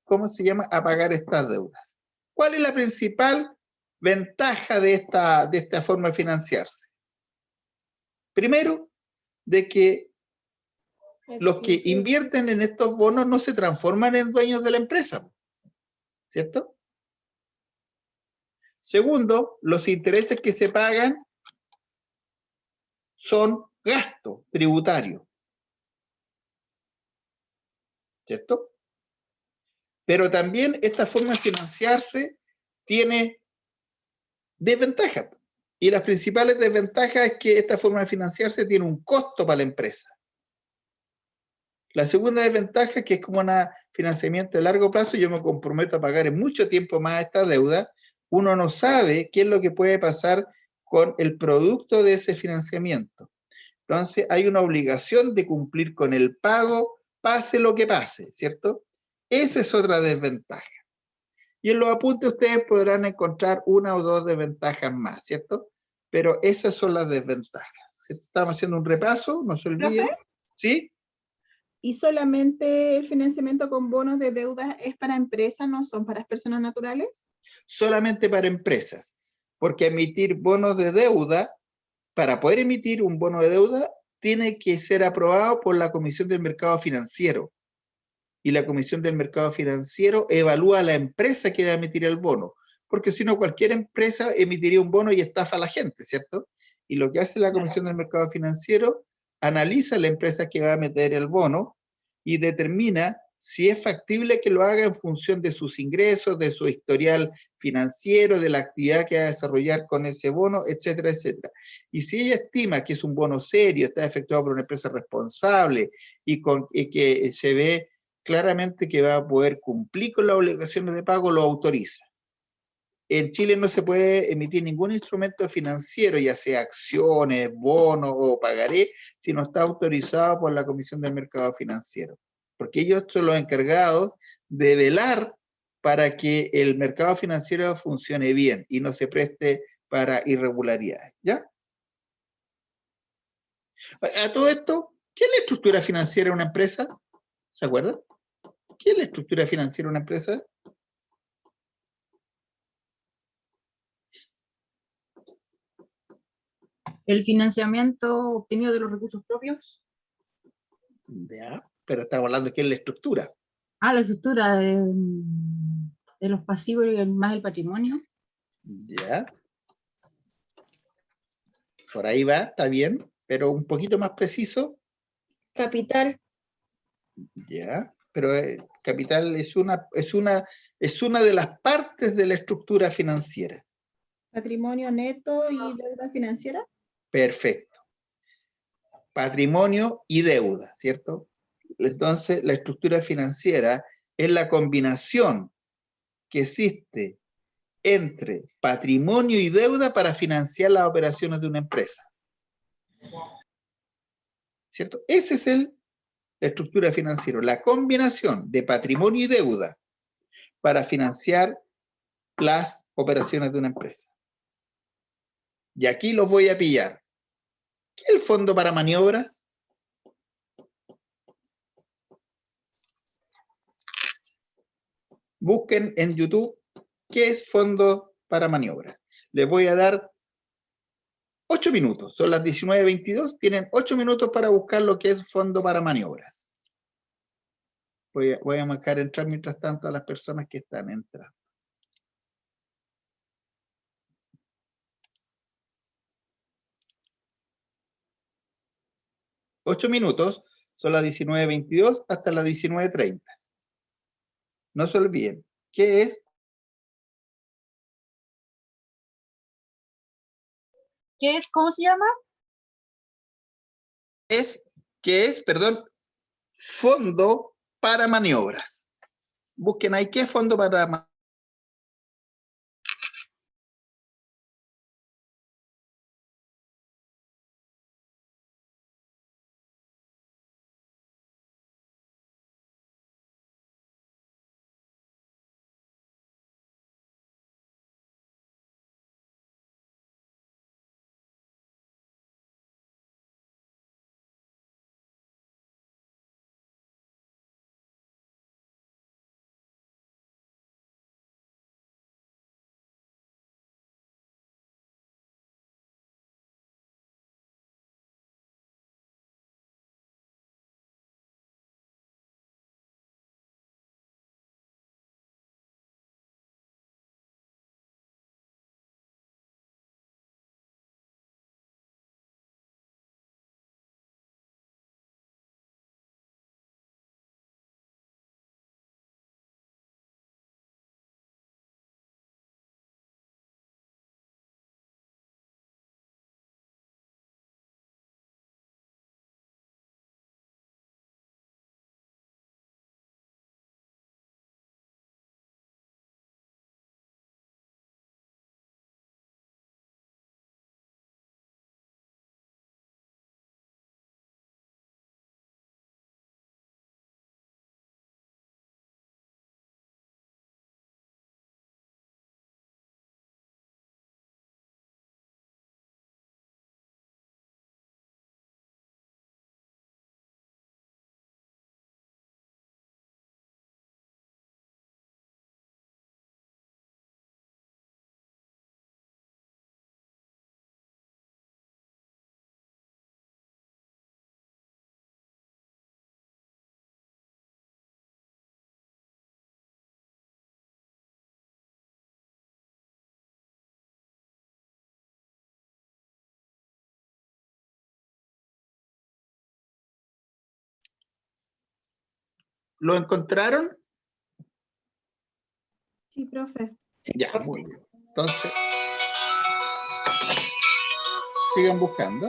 ¿cómo se llama?, a pagar estas deudas. ¿Cuál es la principal ventaja de esta forma de financiarse? Primero, de que los que invierten en estos bonos no se transforman en dueños de la empresa, ¿cierto? Segundo, los intereses que se pagan son gasto tributario, ¿cierto? Pero también esta forma de financiarse tiene Desventajas. Y las principales desventajas es que esta forma de financiarse tiene un costo para la empresa. La segunda desventaja es que es como un financiamiento de largo plazo, yo me comprometo a pagar en mucho tiempo más esta deuda, uno no sabe qué es lo que puede pasar con el producto de ese financiamiento. Entonces hay una obligación de cumplir con el pago, pase lo que pase, ¿cierto? Esa es otra desventaja. Y en los apuntes ustedes podrán encontrar una o dos desventajas más, ¿cierto? Pero esas son las desventajas. Estamos haciendo un repaso, no se olviden. ¿Sí? ¿Y solamente el financiamiento con bonos de deuda es para empresas, no son para personas naturales? Solamente para empresas. Porque emitir bonos de deuda, para poder emitir un bono de deuda, tiene que ser aprobado por la Comisión del Mercado Financiero. Y la Comisión del Mercado Financiero evalúa a la empresa que va a emitir el bono. Porque si no, cualquier empresa emitiría un bono y estafa a la gente, ¿cierto? Y lo que hace la Comisión del Mercado Financiero, analiza la empresa que va a emitir el bono y determina si es factible que lo haga en función de sus ingresos, de su historial financiero, de la actividad que va a desarrollar con ese bono, etcétera, etcétera. Y si ella estima que es un bono serio, está efectuado por una empresa responsable y que se ve claramente que va a poder cumplir con las obligaciones de pago, lo autoriza. En Chile no se puede emitir ningún instrumento financiero, ya sea acciones, bonos o pagaré, si no está autorizado por la Comisión del Mercado Financiero. Porque ellos son los encargados de velar para que el mercado financiero funcione bien y no se preste para irregularidades. ¿Ya? A todo esto, ¿qué es la estructura financiera de una empresa? ¿Se acuerdan? ¿Qué es la estructura financiera de una empresa? El financiamiento obtenido de los recursos propios. Ya, pero estamos hablando de qué es la estructura. Ah, la estructura de los pasivos y más el patrimonio. Ya. Por ahí va, está bien, pero un poquito más preciso. Capital. Ya, pero capital es una de las partes de la estructura financiera. Patrimonio neto y deuda financiera. Perfecto. Patrimonio y deuda, ¿cierto? Entonces, la estructura financiera es la combinación que existe entre patrimonio y deuda para financiar las operaciones de una empresa. ¿Cierto? Esa es la estructura financiera, la combinación de patrimonio y deuda para financiar las operaciones de una empresa. Y aquí los voy a pillar. ¿Qué es el fondo para maniobras? Busquen en YouTube qué es fondo para maniobras. Les voy a dar 8 minutos. Son las 19:22. Tienen 8 minutos para buscar lo que es fondo para maniobras. Voy a marcar entrar mientras tanto a las personas que están entrando. Ocho minutos, son las 19:22 hasta las 19:30. No se olviden, ¿qué es? ¿Qué es? ¿Cómo se llama? ¿Qué es, perdón, fondo para maniobras? Busquen ahí qué es fondo para maniobras. ¿Lo encontraron? Sí, profe. Ya, muy bien. Entonces, sigan buscando.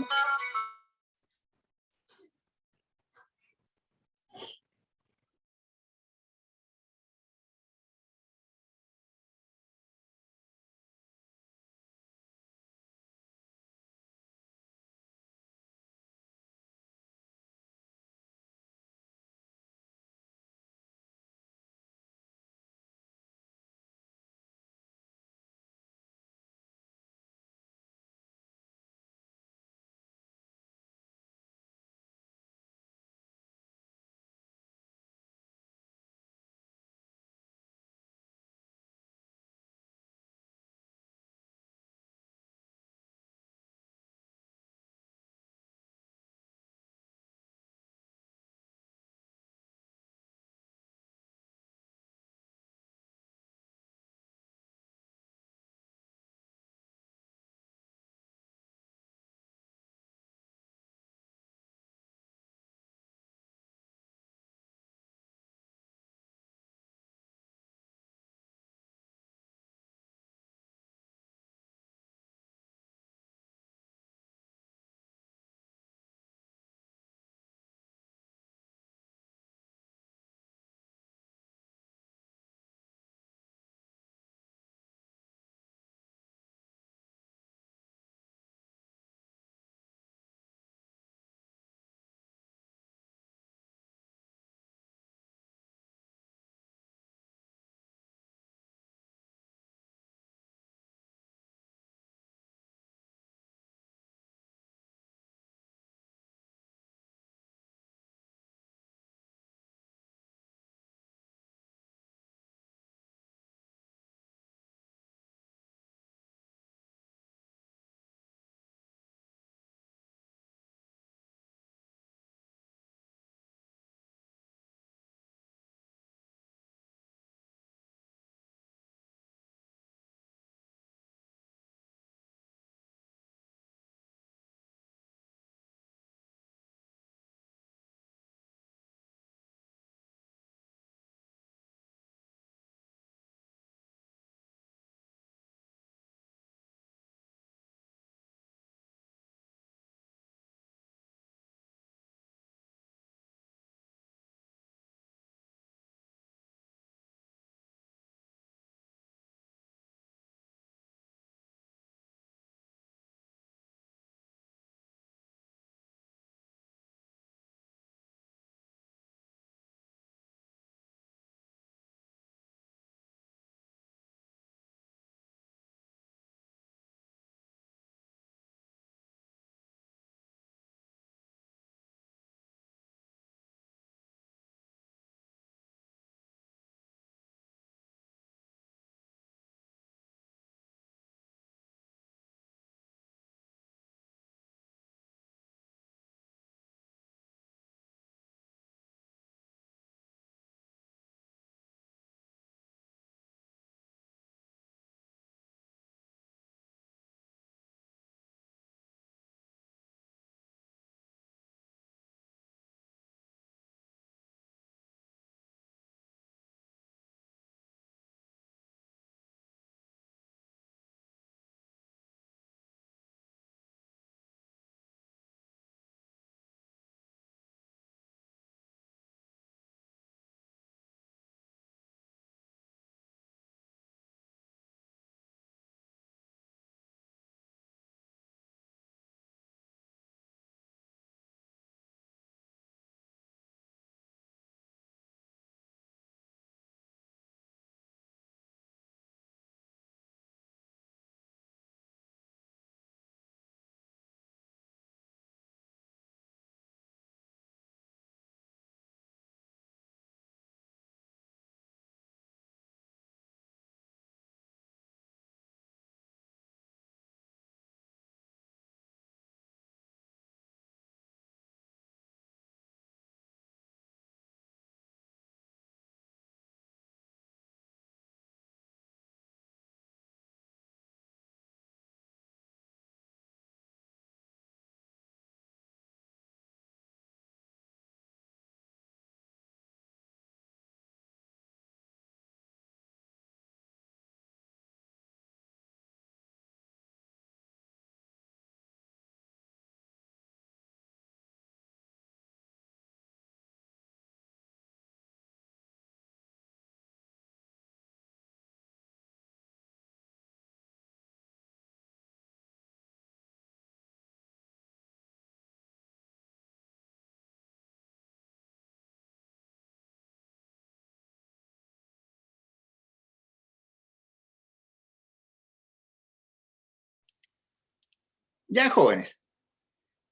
Ya, jóvenes.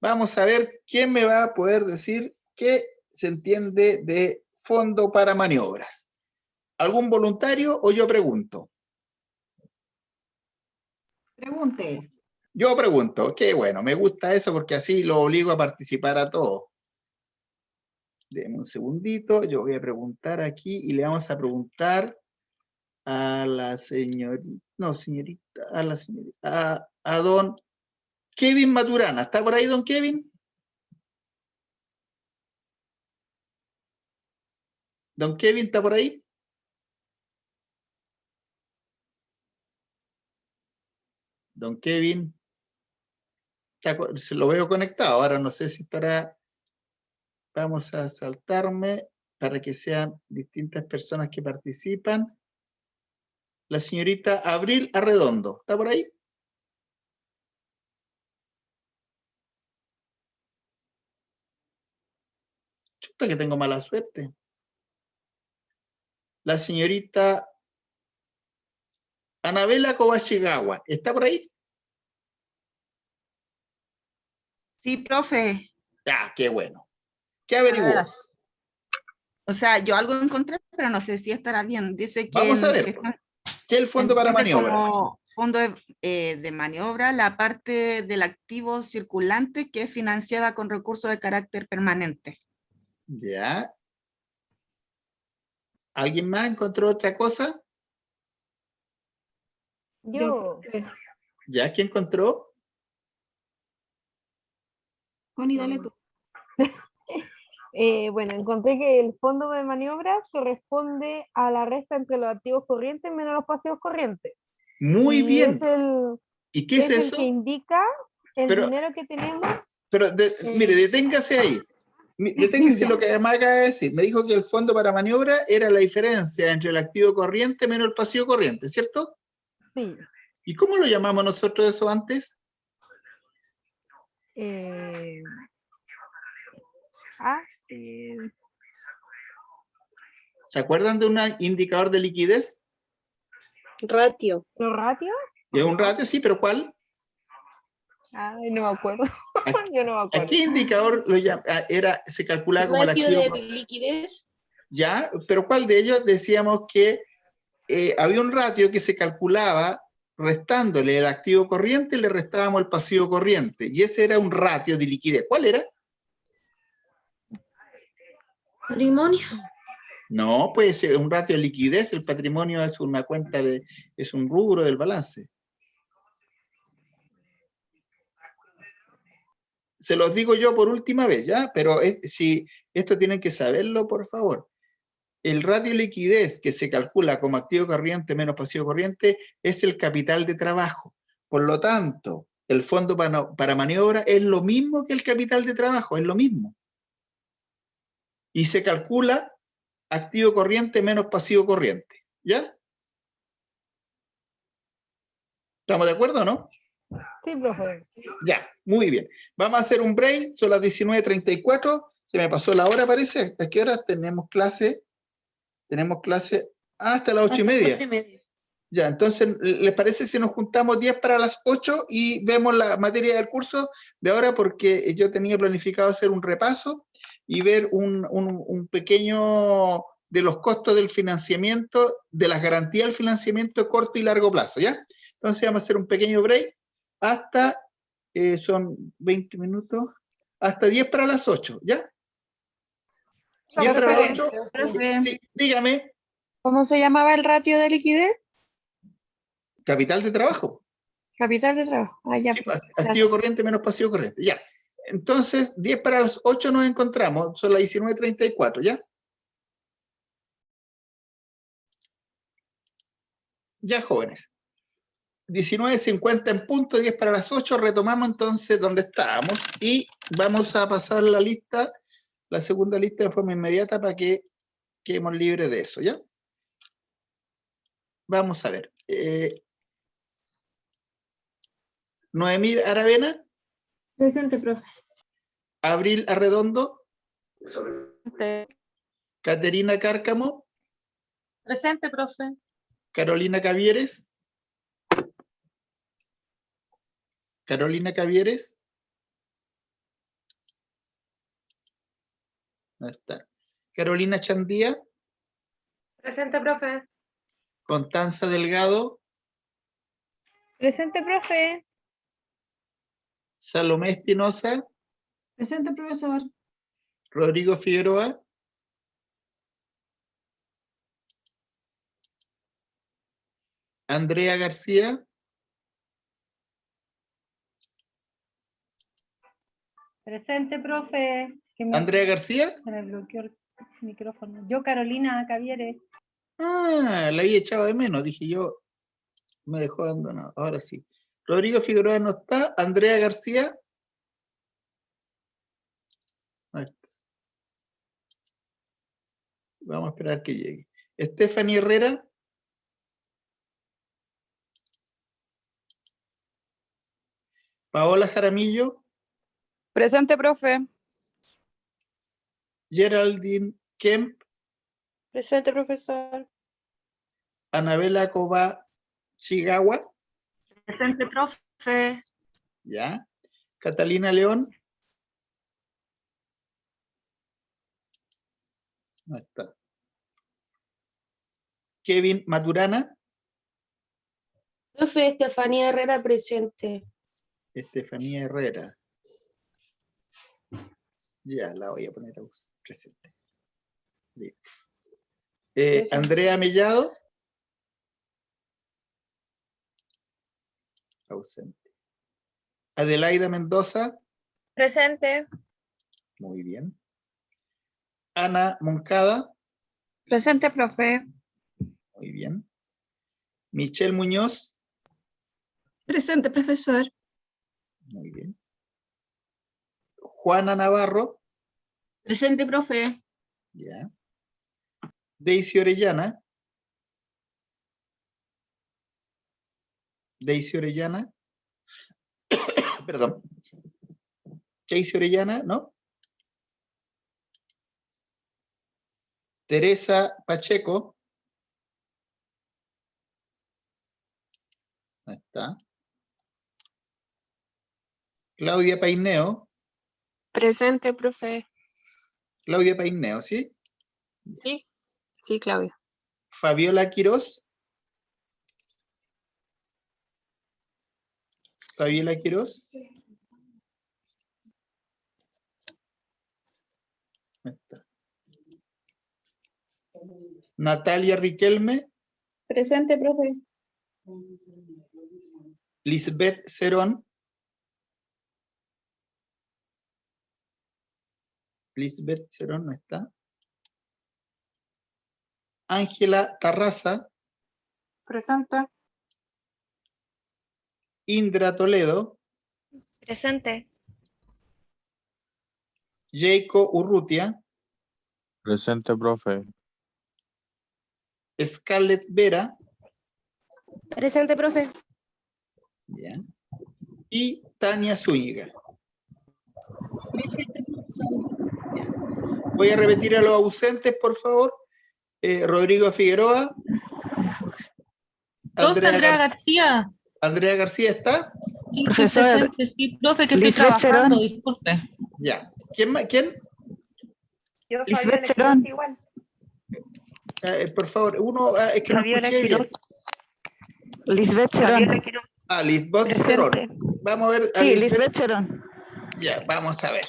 Vamos a ver quién me va a poder decir qué se entiende de fondo para maniobras. ¿Algún voluntario o yo pregunto? Pregunte. Yo pregunto. Qué bueno, me gusta eso porque así lo obligo a participar a todos. Denme un segundito, yo voy a preguntar aquí y le vamos a preguntar a la señorita, no, señorita, a la señorita, a don Kevin Maturana. ¿Está por ahí, don Kevin? ¿Don Kevin está por ahí? Don Kevin, se lo veo conectado, ahora no sé si estará, vamos a saltarme para que sean distintas personas que participan. La señorita Abril Arredondo, ¿está por ahí? Chuta que tengo mala suerte. La señorita Anabela Kobachigawa, ¿está por ahí? Sí, profe. Ah, qué bueno. ¿Qué averiguó? O sea, yo algo encontré, pero no sé si estará bien. Dice que Vamos a en ver, gestión ¿qué es el fondo para entiende maniobras? como fondo de maniobra la parte del activo circulante que es financiada con recursos de carácter permanente. Ya. ¿Alguien más encontró otra cosa? Yo, ¿Ya? ¿Quién encontró? Connie, dale tú. bueno, encontré que el fondo de maniobras corresponde a la resta entre los activos corrientes menos los pasivos corrientes. Muy Y bien. Es el, ¿Y qué es el eso? que indica el Pero- dinero que tenemos. Pero mire, deténgase ahí. Deténgase lo que me acaba de decir. Me dijo que el fondo para maniobra era la diferencia entre el activo corriente menos el pasivo corriente, ¿cierto? Sí. ¿Y cómo lo llamamos nosotros eso antes? eh, ¿Se acuerdan de un indicador de liquidez? ratio. ¿Los ratios? ¿Es un ratio? Sí, pero ¿cuál? Ay, no me acuerdo. Yo no me ¿A acuerdo. qué indicador se calculaba como el Ratio activo? de liquidez. Ya, pero ¿cuál de ellos? Decíamos que había un ratio que se calculaba restándole el activo corriente, le restábamos el pasivo corriente, y ese era un ratio de liquidez. ¿Cuál era? Patrimonio. No, pues un ratio de liquidez, el patrimonio es una cuenta es un rubro del balance. Se los digo yo por última vez, ¿ya? Pero si esto tienen que saberlo, por favor. El ratio de liquidez que se calcula como activo corriente menos pasivo corriente es el capital de trabajo. Por lo tanto, el fondo para maniobra es lo mismo que el capital de trabajo, es lo mismo. Y se calcula activo corriente menos pasivo corriente, ¿ya? ¿Estamos de acuerdo o no? Sí, profe. Ya, muy bien. Vamos a hacer un break, son las 19:34, se me pasó la hora parece, ¿hasta qué hora tenemos clase? Tenemos clase hasta las 8:30. Ya, entonces, ¿les parece si nos juntamos 10 para las 8 y vemos la materia del curso de ahora? Porque yo tenía planificado hacer un repaso y ver un pequeño de los costos del financiamiento, de las garantías del financiamiento de corto y largo plazo, ¿ya? Entonces vamos a hacer un pequeño break hasta, son 20 minutos, hasta 10 para las 8, ¿ya? 10 para las 8, sí, dígame. ¿Cómo se llamaba el ratio de liquidez? Capital de trabajo. Capital de trabajo. Ah, ya, Sí, pues, activo gracias. corriente menos pasivo corriente. Ya. Entonces, 10 para las 8 nos encontramos. Son las 19:34, ¿ya? Ya, jóvenes. 19:50 en punto, 10 para las 8. Retomamos entonces donde estábamos y vamos a pasar la lista, la segunda lista de forma inmediata para que quedemos libres de eso, ¿ya? Vamos a ver. Noemí Aravena. Presente, profe. Abril Arredondo. Caterina Cárcamo. Presente, profe. Carolina Cavieres. Carolina Cavieres. No está. Carolina Chandía. Presente, profe. Constanza Delgado. Presente, profe. Salomé Espinosa. Presente, profesor. Rodrigo Figueroa. Andrea García. Presente, profe. Que me- Andrea García. Se me bloqueó el micrófono. Yo, Carolina Cavieres. Ah, la había echado de menos, dije yo. Me dejó abandonado. Ahora sí. Rodrigo Figueroa no está. Andrea García. Ahí está. Vamos a esperar que llegue. Stephanie Herrera. Paola Jaramillo. Presente, profe. Geraldine Kemp. Presente, profesor. Anabela Chigawa. Presente, profe. Ya. Catalina León. Ahí está. Kevin Maturana. Profe, Estefanía Herrera, presente. Estefanía Herrera. Ya, la voy a poner a presente. Listo. Andrea Mellado. Ausente. Adelaida Mendoza. Presente. Muy bien. Ana Moncada. Presente, profe. Muy bien. Michelle Muñoz. Presente, profesor. Muy bien. Juana Navarro. Presente, profe. Ya. Daisy Orellana. Daisy Orellana. Perdón. Daisy Orellana, ¿no? Teresa Pacheco. Ahí está. Claudia Paineo. Presente, profe. Claudia Paineo, ¿sí? Sí, sí, Claudia. Fabiola Quirós. Fabiola Quirós. Ahí está. Natalia Riquelme. Presente, profe. Lisbeth Cerón. Lisbeth Cerón no está. Ángela Tarraza. Presente. Indra Toledo. Presente. Jacob Urrutia. Presente, profe. Scarlett Vera. Presente, profe. Bien. Y Tania Zúñiga. Voy a repetir a los ausentes, por favor. Rodrigo Figueroa. Andrea García. Andrea García está. Sí, Profesor. presente, sí, profe, que estoy Lisbeth trabajando, Cerón. disculpe. Ya. ¿Quién más? ¿Quién? Yo, Lisbeth Fabiola Cerón. Quiroz, igual. Por favor, uno, es que no Fabiola escuché bien. Quiroz. Lisbeth Cerón. Fabiola Quiroz. Lisbeth Cerón. Vamos a ver. a Sí, Lisbeth Cerón. Ya, vamos a ver.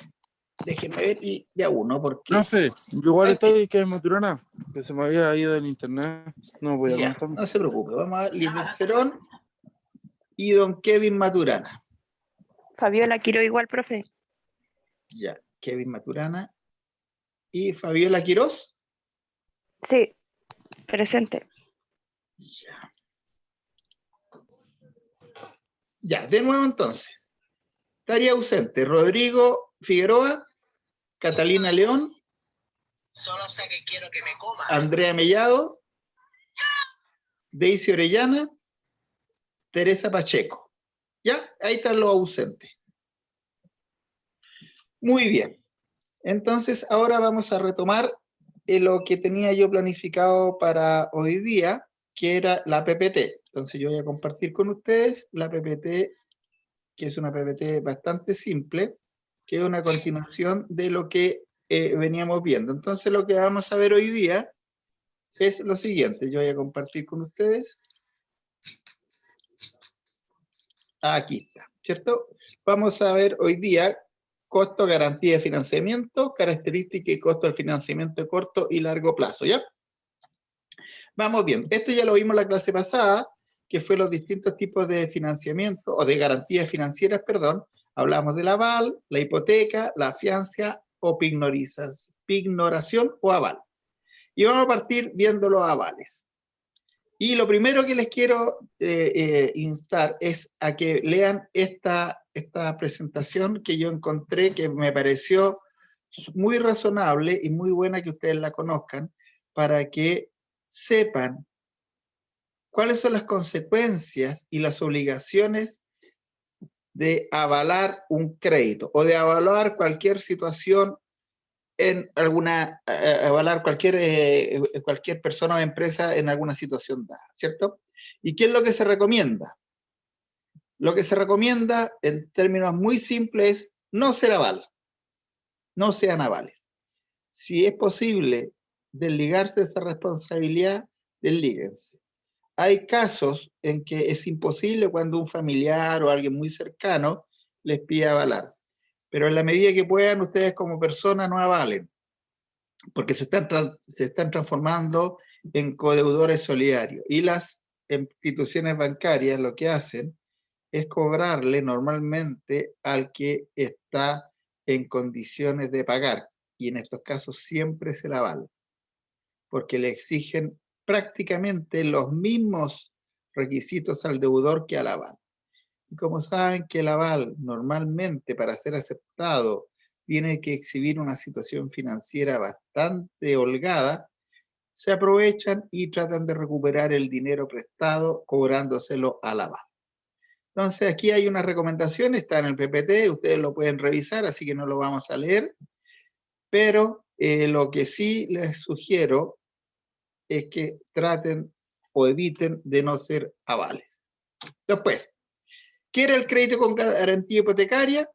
Déjenme ver y ya uno, porque. Profe, yo igual estoy que en Maturana, que se me había ido el internet. No voy a Ya, conectarme. no se preocupe. Vamos a ver Lisbeth Cerón y don Kevin Maturana. Fabiola Quiroz, igual, profe. Ya, Kevin Maturana y Fabiola Quirós. Sí. Presente. Ya. Ya, de nuevo entonces. Estaría ausente Rodrigo Figueroa, Catalina León, Solo sé que quiero que me comas. Andrea Mellado, Daisy Orellana, Teresa Pacheco. ¿Ya? Ahí están los ausentes. Muy bien. Entonces, ahora vamos a retomar lo que tenía yo planificado para hoy día, que era la PPT. Entonces, yo voy a compartir con ustedes la PPT que es una PPT bastante simple, que es una continuación de lo que veníamos viendo. Entonces lo que vamos a ver hoy día es lo siguiente. Yo voy a compartir con ustedes. Aquí está, ¿cierto? Vamos a ver hoy día costo, garantía de financiamiento, características y costo del financiamiento de corto y largo plazo, ¿ya? Vamos bien, esto ya lo vimos la clase pasada, que fue los distintos tipos de financiamiento, o de garantías financieras, perdón. Hablamos del aval, la hipoteca, la fianza o pignoración o aval. Y vamos a partir viendo los avales. Y lo primero que les quiero instar es a que lean esta presentación que yo encontré, que me pareció muy razonable y muy buena que ustedes la conozcan, para que sepan cuáles son las consecuencias y las obligaciones de avalar un crédito o de avalar cualquier situación en alguna, avalar cualquier persona o empresa en alguna situación dada, ¿cierto? ¿Y qué es lo que se recomienda? Lo que se recomienda, en términos muy simples, es no ser aval, no sean avales. Si es posible desligarse de esa responsabilidad, deslíguense. Hay casos en que es imposible cuando un familiar o alguien muy cercano les pide avalar. Pero en la medida que puedan, ustedes como personas no avalen, porque se están transformando en codeudores solidarios. Y las instituciones bancarias lo que hacen es cobrarle normalmente al que está en condiciones de pagar. Y en estos casos siempre es el aval, porque le exigen prácticamente los mismos requisitos al deudor que al aval. Y como saben que el aval normalmente para ser aceptado tiene que exhibir una situación financiera bastante holgada, se aprovechan y tratan de recuperar el dinero prestado cobrándoselo al aval. Entonces aquí hay una recomendación, está en el PPT, ustedes lo pueden revisar, así que no lo vamos a leer, pero lo que sí les sugiero es que traten o eviten de no ser avales. Después, ¿qué era el crédito con garantía hipotecaria?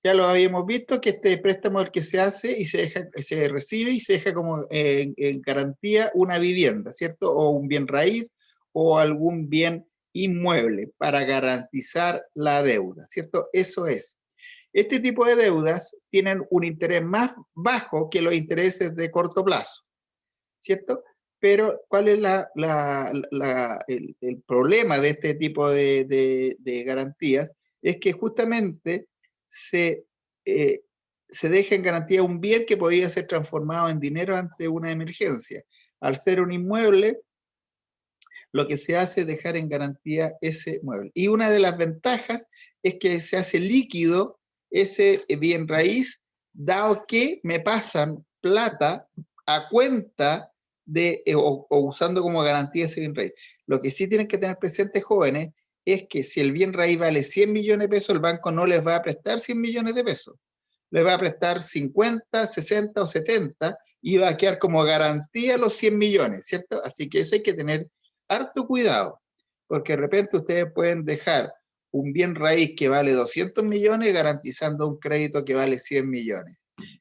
Ya lo habíamos visto, que este préstamo es el que se hace y se recibe y se deja como en garantía una vivienda, ¿cierto? O un bien raíz o algún bien inmueble para garantizar la deuda, ¿cierto? Eso es. Este tipo de deudas tienen un interés más bajo que los intereses de corto plazo, ¿cierto? Pero, ¿cuál es el problema de este tipo de garantías? Es que justamente se deja en garantía un bien que podía ser transformado en dinero ante una emergencia. Al ser un inmueble, lo que se hace es dejar en garantía ese mueble. Y una de las ventajas es que se hace líquido ese bien raíz, dado que me pasan plata a cuenta o usando como garantía ese bien raíz. Lo que sí tienen que tener presentes, jóvenes, es que si el bien raíz vale 100 millones de pesos, el banco no les va a prestar 100 millones de pesos. Les va a prestar 50, 60 o 70 y va a quedar como garantía los 100 millones, ¿cierto? Así que eso hay que tener harto cuidado, porque de repente ustedes pueden dejar un bien raíz que vale 200 millones garantizando un crédito que vale 100 millones.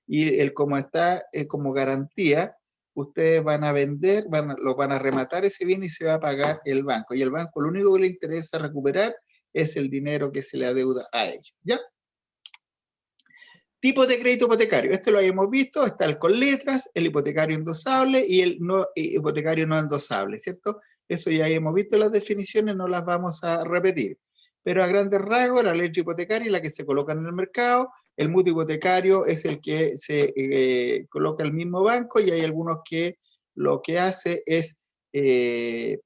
Y como está como garantía, ustedes van a vender, lo van a rematar ese bien y se va a pagar el banco. Y el banco lo único que le interesa recuperar es el dinero que se le adeuda a ellos, ¿ya? Tipos de crédito hipotecario. Esto lo habíamos visto, está el con letras, el hipotecario endosable y el hipotecario no endosable, ¿cierto? Eso ya hemos visto las definiciones, no las vamos a repetir. Pero a grandes rasgos, la letra hipotecaria es la que se coloca en el mercado, el mutuo hipotecario es el que se coloca el mismo banco y hay algunos que lo que hace es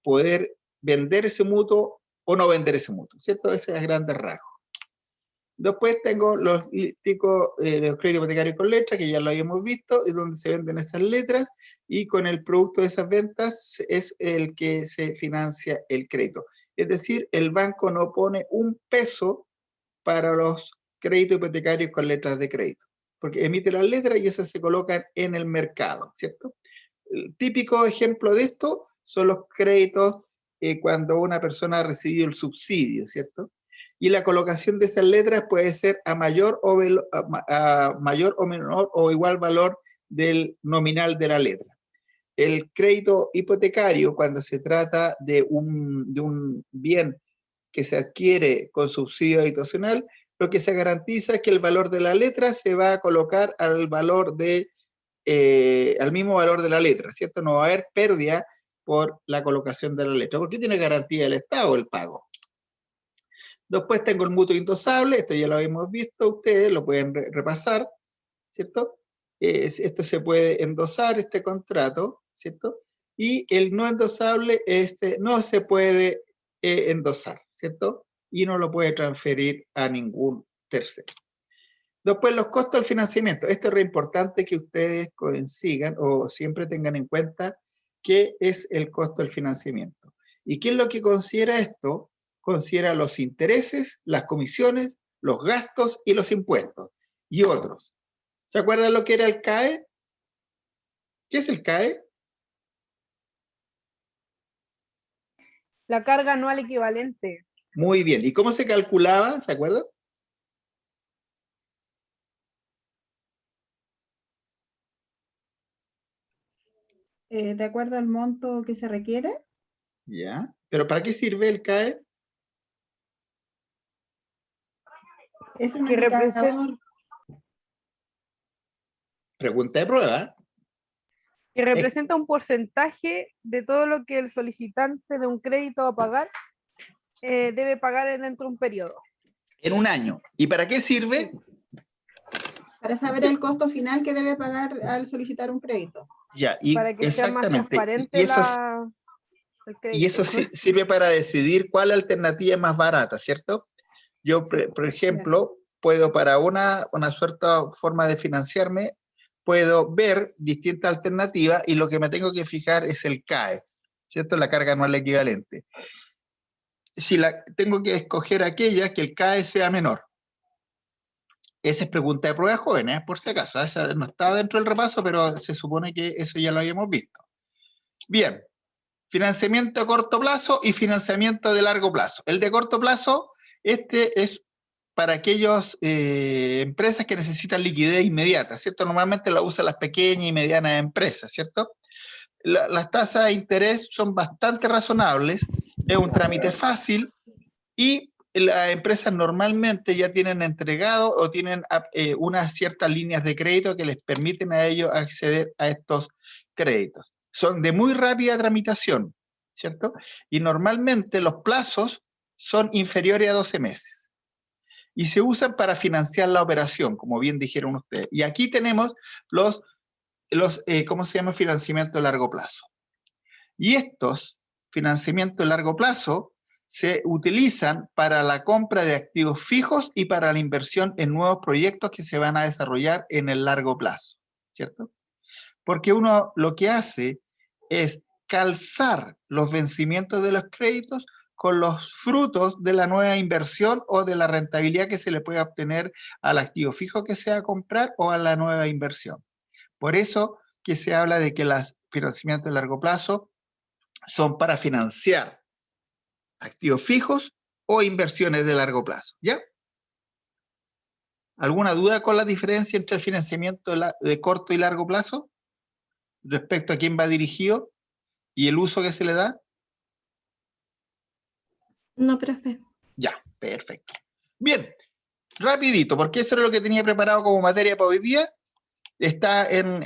poder vender ese mutuo o no vender ese mutuo, ¿cierto? Ese es a grandes rasgos. Después tengo los créditos hipotecarios con letras, que ya lo habíamos visto, y donde se venden esas letras, y con el producto de esas ventas es el que se financia el crédito. Es decir, el banco no pone un peso para los créditos hipotecarios con letras de crédito, porque emite las letras y esas se colocan en el mercado, ¿cierto? El típico ejemplo de esto son los créditos cuando una persona ha recibido el subsidio, ¿cierto? y la colocación de esas letras puede ser a mayor o menor o igual valor del nominal de la letra. El crédito hipotecario, cuando se trata de un bien que se adquiere con subsidio habitacional, lo que se garantiza es que el valor de la letra se va a colocar al mismo valor de la letra, ¿cierto? No va a haber pérdida por la colocación de la letra, porque tiene garantía del Estado el pago. Después tengo el mutuo indosable, esto ya lo habíamos visto, ustedes lo pueden repasar, ¿cierto? Esto se puede endosar, este contrato, ¿cierto? Y el no endosable, no se puede endosar, ¿cierto? Y no lo puede transferir a ningún tercero. Después, los costos del financiamiento. Esto es re importante que ustedes consigan o siempre tengan en cuenta qué es el costo del financiamiento. ¿Y qué es lo que considera esto? Considera los intereses, las comisiones, los gastos y los impuestos, y otros. ¿Se acuerdan lo que era el CAE? ¿Qué es el CAE? La carga anual equivalente. Muy bien. ¿Y cómo se calculaba? ¿Se acuerdan? De acuerdo al monto que se requiere. Ya. ¿Pero para qué sirve el CAE? Es un Que indicador. Pregunta de prueba. Que representa un porcentaje de todo lo que el solicitante de un crédito a pagar debe pagar dentro de un periodo. En un año. ¿Y para qué sirve? Para saber el costo final que debe pagar al solicitar un crédito. Ya, y para que sea más exactamente. transparente el crédito. Y eso sirve para decidir cuál alternativa es más barata, ¿cierto? Yo, por ejemplo, puedo para una cierta forma de financiarme, puedo ver distintas alternativas y lo que me tengo que fijar es el CAE, ¿cierto? La carga anual equivalente. Si tengo que escoger aquella que el CAE sea menor. Esa es pregunta de prueba jóvenes, por si acaso. Esa no está dentro del repaso, pero se supone que eso ya lo habíamos visto. Bien, financiamiento a corto plazo y financiamiento de largo plazo. El de corto plazo, este es para aquellas empresas que necesitan liquidez inmediata, ¿cierto? Normalmente la usan las pequeñas y medianas empresas, ¿cierto? Las tasas de interés son bastante razonables, es un trámite fácil y las empresas normalmente ya tienen entregado o tienen unas ciertas líneas de crédito que les permiten a ellos acceder a estos créditos. Son de muy rápida tramitación, ¿cierto? Y normalmente los plazos son inferiores a 12 meses. Y se usan para financiar la operación, como bien dijeron ustedes. Y aquí tenemos ¿cómo se llama? Financiamiento de largo plazo. Y estos financiamientos de largo plazo se utilizan para la compra de activos fijos y para la inversión en nuevos proyectos que se van a desarrollar en el largo plazo, ¿cierto? Porque uno lo que hace es calzar los vencimientos de los créditos con los frutos de la nueva inversión o de la rentabilidad que se le puede obtener al activo fijo que se va a comprar o a la nueva inversión. Por eso que se habla de que los financiamientos de largo plazo son para financiar activos fijos o inversiones de largo plazo, ¿ya? ¿Alguna duda con la diferencia entre el financiamiento de corto y largo plazo? Respecto a quién va dirigido y el uso que se le da. No, profe. Ya, perfecto. Bien, rapidito, porque eso era lo que tenía preparado como materia para hoy día. Está en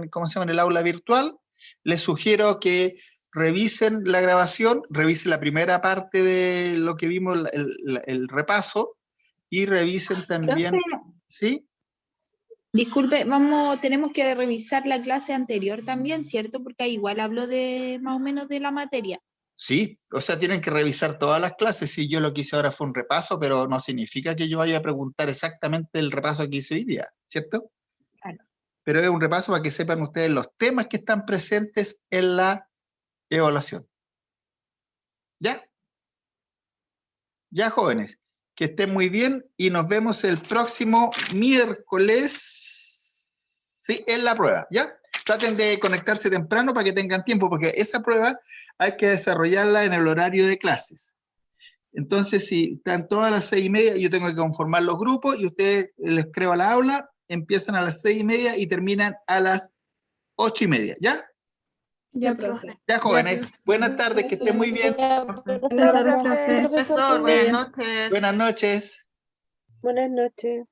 ¿cómo se llama? En el aula virtual. Les sugiero que revisen la grabación, revisen la primera parte de lo que vimos, el repaso, y revisen también. Profe, ¿Sí? disculpe, tenemos que revisar la clase anterior también, ¿cierto? Porque ahí igual hablo de más o menos de la materia. Sí, o sea, tienen que revisar todas las clases. Sí, yo lo que hice ahora fue un repaso, pero no significa que yo vaya a preguntar exactamente el repaso que hice hoy día, ¿cierto? Claro. Pero es un repaso para que sepan ustedes los temas que están presentes en la evaluación. ¿Ya? Ya, jóvenes, que estén muy bien y nos vemos el próximo miércoles, ¿sí? En la prueba, ¿ya? Traten de conectarse temprano para que tengan tiempo, porque esa prueba hay que desarrollarla en el horario de clases. Entonces, si están todas a las 6:30, yo tengo que conformar los grupos y ustedes les creo a la aula, empiezan a las 6:30 y terminan a las 8:30, ¿ya? Ya, profe. Ya, jóvenes. Buenas tardes, que estén muy bien. Buenas tardes, profe. Profesor, buenas noches. Buenas noches. Buenas noches.